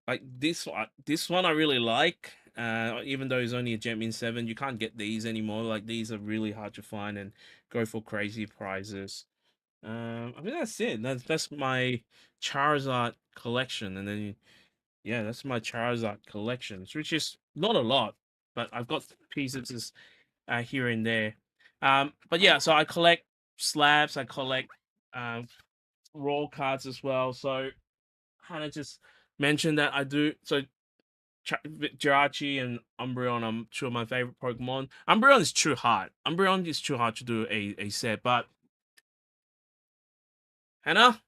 like this one I really like. Even though it's only a Gem 7, you can't get these anymore. Like these are really hard to find and go for crazy prizes. I mean that's it. That's my Charizard collection, and then yeah, that's my Charizard collections, which is not a lot, but I've got pieces here and there. But yeah, so I collect slabs, I collect um raw cards as well. So kind of just mention that I do. So Jirachi and Umbreon are two of my favorite Pokemon. Umbreon is too hard. Umbreon is too hard to do a set, but Hannah,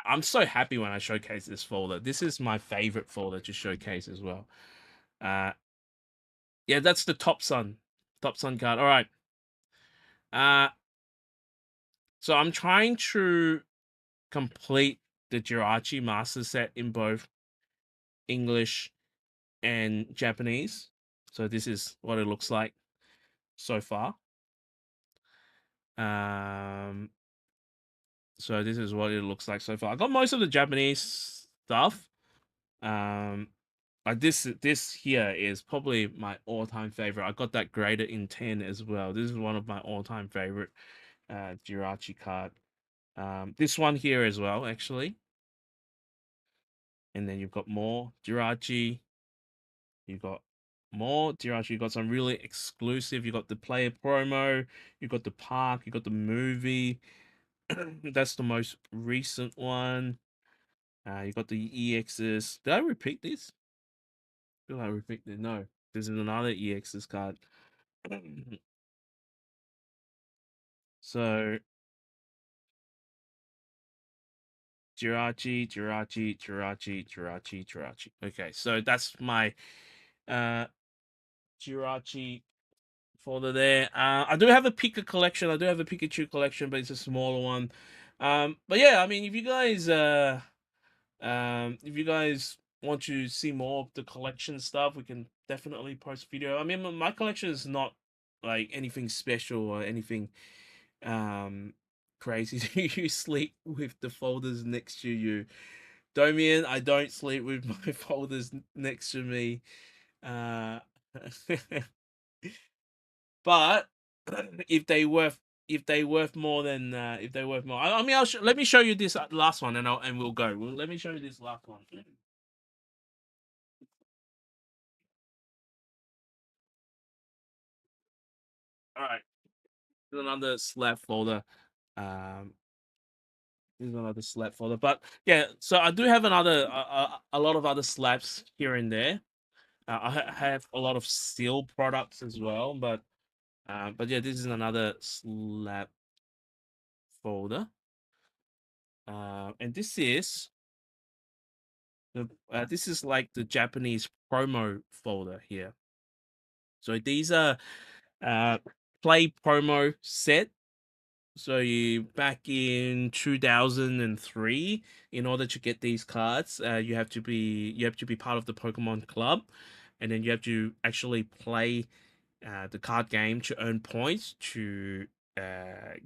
I'm so happy when I showcase this folder. This is my favorite folder to showcase as well. Uh, yeah, that's the Top Sun card. All right. Uh, so I'm trying to complete the Jirachi Master Set in both English and Japanese. So this is what it looks like so far. Um, so this is what it looks like so far. I got most of the Japanese stuff. Um, like this here is probably my all-time favorite. I got that graded in 10 as well. This is one of my all-time favorite Jirachi card. This one here as well, actually. And then you've got more Jirachi. You got more Jirachi. You got some really exclusive. You got the player promo. You got the park. You got the movie. That's the most recent one. You got the EXs. Did I repeat this? Did I repeat this? No. This is another EXs card. So Jirachi. Okay, so that's my uh Jirachi folder there. I do have a Pika collection. I do have a Pikachu collection, but it's a smaller one. But yeah, I mean, if you guys want to see more of the collection stuff, we can definitely post video. I mean, my collection is not like anything special or anything um crazy. You sleep with the folders next to you. Domian, I don't sleep with my folders next to me. Uh but if they worth more than if they worth more. I mean, let me show you this last one, and we'll go. Let me show you this last one. All right, there's another slab folder. Um, there's another slab folder, but yeah. So I do have a lot of other slabs here and there. Have a lot of steel products as well, but yeah, this is another slab folder. And this is like the Japanese promo folder here. So these are uh play promo set. So you back in 2003, in order to get these cards, you have to be part of the Pokemon Club, and then you have to actually play the card game to earn points to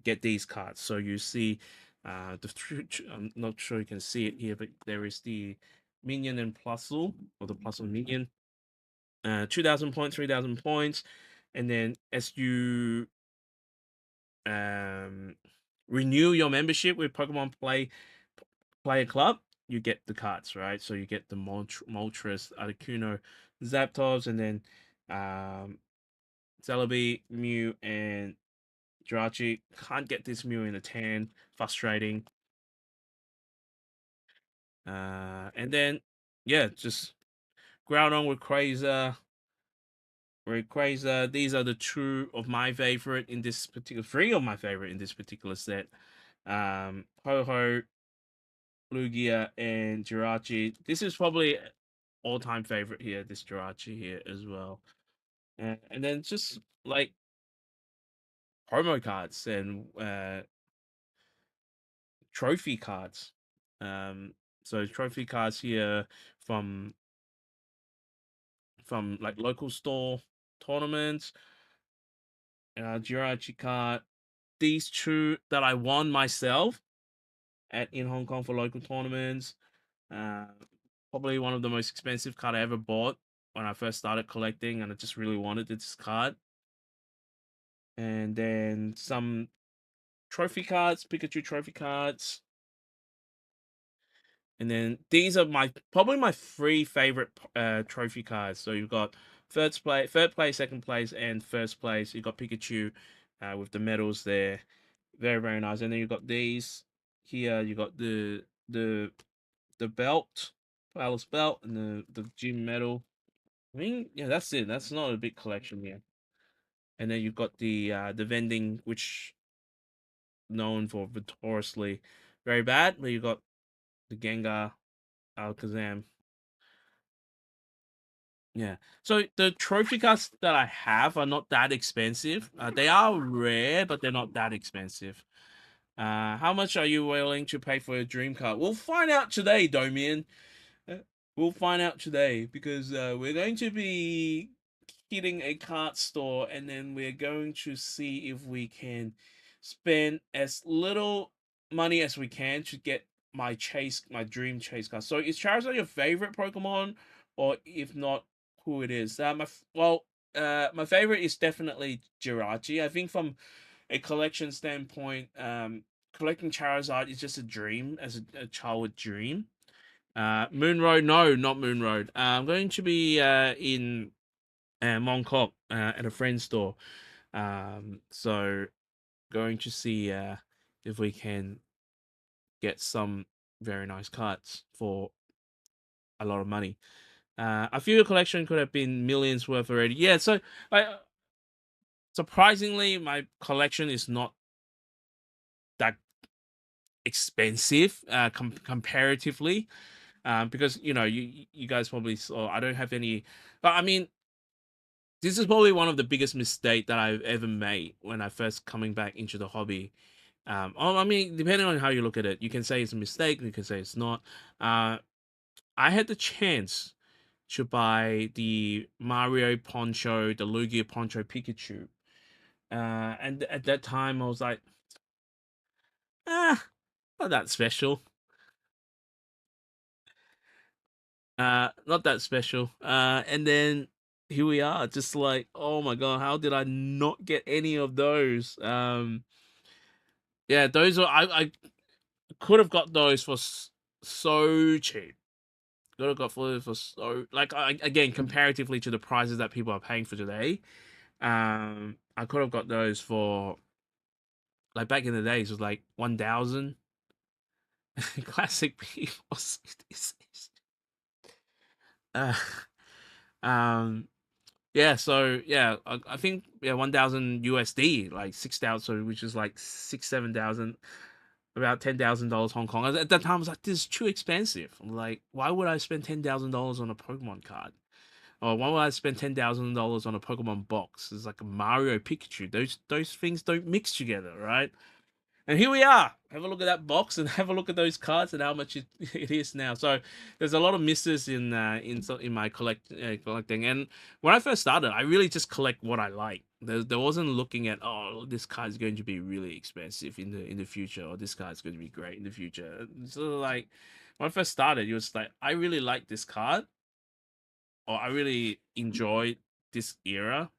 get these cards. So you see, I'm not sure you can see it here, but there is the minion and Plusle, or the Plusle minion, 2,000 points, 3,000 points, and then as you um, renew your membership with Pokemon Player Club, you get the cards, right? So you get the Moltres, Articuno, Zapdos, and then um, Celebi, Mew, and Jirachi. Can't get this Mew in a 10. Frustrating. And then, yeah, just Groudon with Rayquaza. These are the two of my favorite in this particular, three of my favorite in this particular set. Ho-Ho, Lugia, and Jirachi. This is probably all-time favorite here, this Jirachi here as well. And then just like promo cards and trophy cards. Um, so trophy cards here from like local store tournaments. Jirachi card. These two that I won myself at in Hong Kong for local tournaments. Uh, Probably one of the most expensive card I ever bought when I first started collecting, and I just really wanted this card. And then some trophy cards, Pikachu trophy cards. And then these are probably my three favorite trophy cards. So you've got third place, second place, and first place. You've got Pikachu with the medals there. Very, very nice. And then you've got these here. You got the belt, Palace belt, and the gym medal. I mean, yeah, that's it. That's not a big collection here. And then you've got the vending, which known for notoriously very bad. But you got the Gengar, Alakazam. Yeah. So the trophy cards that I have are not that expensive. They are rare, but they're not that expensive. How much are you willing to pay for a dream card? We'll find out today, Domian. Uh, We'll find out today because we're going to be hitting a card store and then we're going to see if we can spend as little money as we can to get my dream chase card. So is Charizard your favorite Pokemon, or if not, who it is? My favorite is definitely Jirachi. I think from a collection standpoint, collecting Charizard is just a dream, as a childhood dream. Moon Road, no, not Moon Road. I'm going to be in Mongkok at a friend's store. So going to see if we can get some very nice cards for a lot of money. I feel your collection could have been millions worth already. Yeah, so surprisingly, my collection is not that expensive comparatively. Because you guys probably saw I don't have any, but I mean this is probably one of the biggest mistake that I've ever made when I first coming back into the hobby. I mean, depending on how you look at it, you can say it's a mistake, you can say it's not. I had the chance to buy the Mario Poncho, the Lugia Poncho Pikachu, and at that time I was like, ah, not that special. Not that special. And then here we are, just like, oh my god, how did I not get any of those? Yeah, those are I could have got those for so cheap. Could have got for so like again comparatively to the prices that people are paying for today. I could have got those for like back in the days it was like 1,000. Classic people. uh, um Yeah, so yeah, I think 1,000 USD, like 6,000, so which is like 7,000, about $10,000 Hong Kong. At that time, I was like, this is too expensive. I'm like, why would I spend $10,000 on a Pokemon card? Or why would I spend $10,000 on a Pokemon box? It's like a Mario Pikachu. Those things don't mix together, right? And here we are. Have a look at that box and have a look at those cards and how much it is now. So there's a lot of misses in my collecting. And when I first started, I really just collect what I like. There wasn't looking at, oh, this card is going to be really expensive in the future, or this card is going to be great in the future. So like when I first started, it was like I really like this card, or I really enjoyed this era.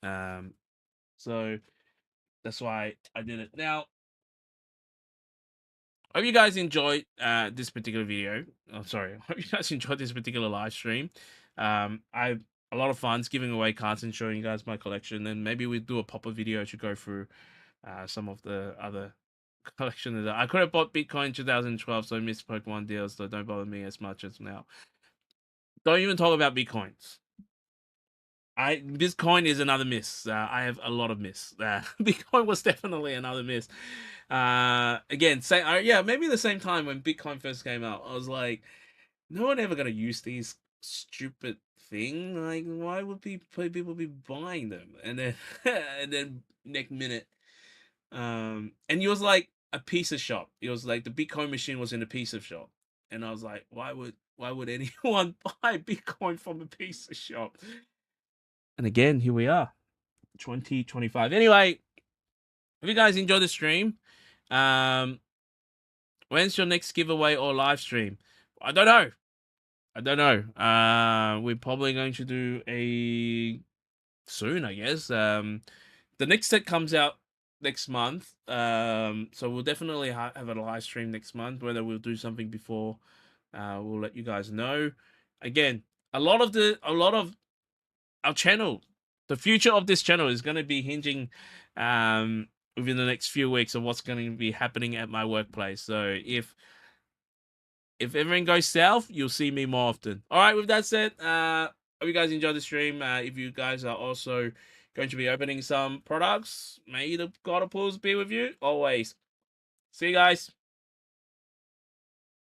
Um, so that's why I did it. Now hope you guys enjoyed this particular video. Oh, sorry. Hope you guys enjoyed this particular live stream. I a lot of fun giving away cards and showing you guys my collection. And maybe we do a pop-up video to go through some of the other collection. I could have bought Bitcoin in 2012, so I missed Pokemon deals, so don't bother me as much as now. Don't even talk about Bitcoins. Bitcoin is another miss. I have a lot of miss. Bitcoin was definitely another miss. Again, yeah, maybe the same time when Bitcoin first came out, I was like, no one ever gonna use these stupid thing. Like, why would people be buying them? And then and then next minute, and you was like, a pizza shop. It was like the Bitcoin machine was in a pizza shop, and I was like, why would anyone buy Bitcoin from a pizza shop? And again, here we are, 2025. Anyway, if you guys enjoy the stream, um, when's your next giveaway or live stream? I don't know. I don't know. We're probably going to do a soon, I guess. The next set comes out next month. So we'll definitely have a live stream next month. Whether we'll do something before, we'll let you guys know. Again, a lot of our channel, the future of this channel is going to be hinging, within the next few weeks of what's going to be happening at my workplace. So if everything goes south, you'll see me more often. All right, with that said, hope you guys enjoy the stream. If you guys are also going to be opening some products, may the God of Pools be with you always. See you guys.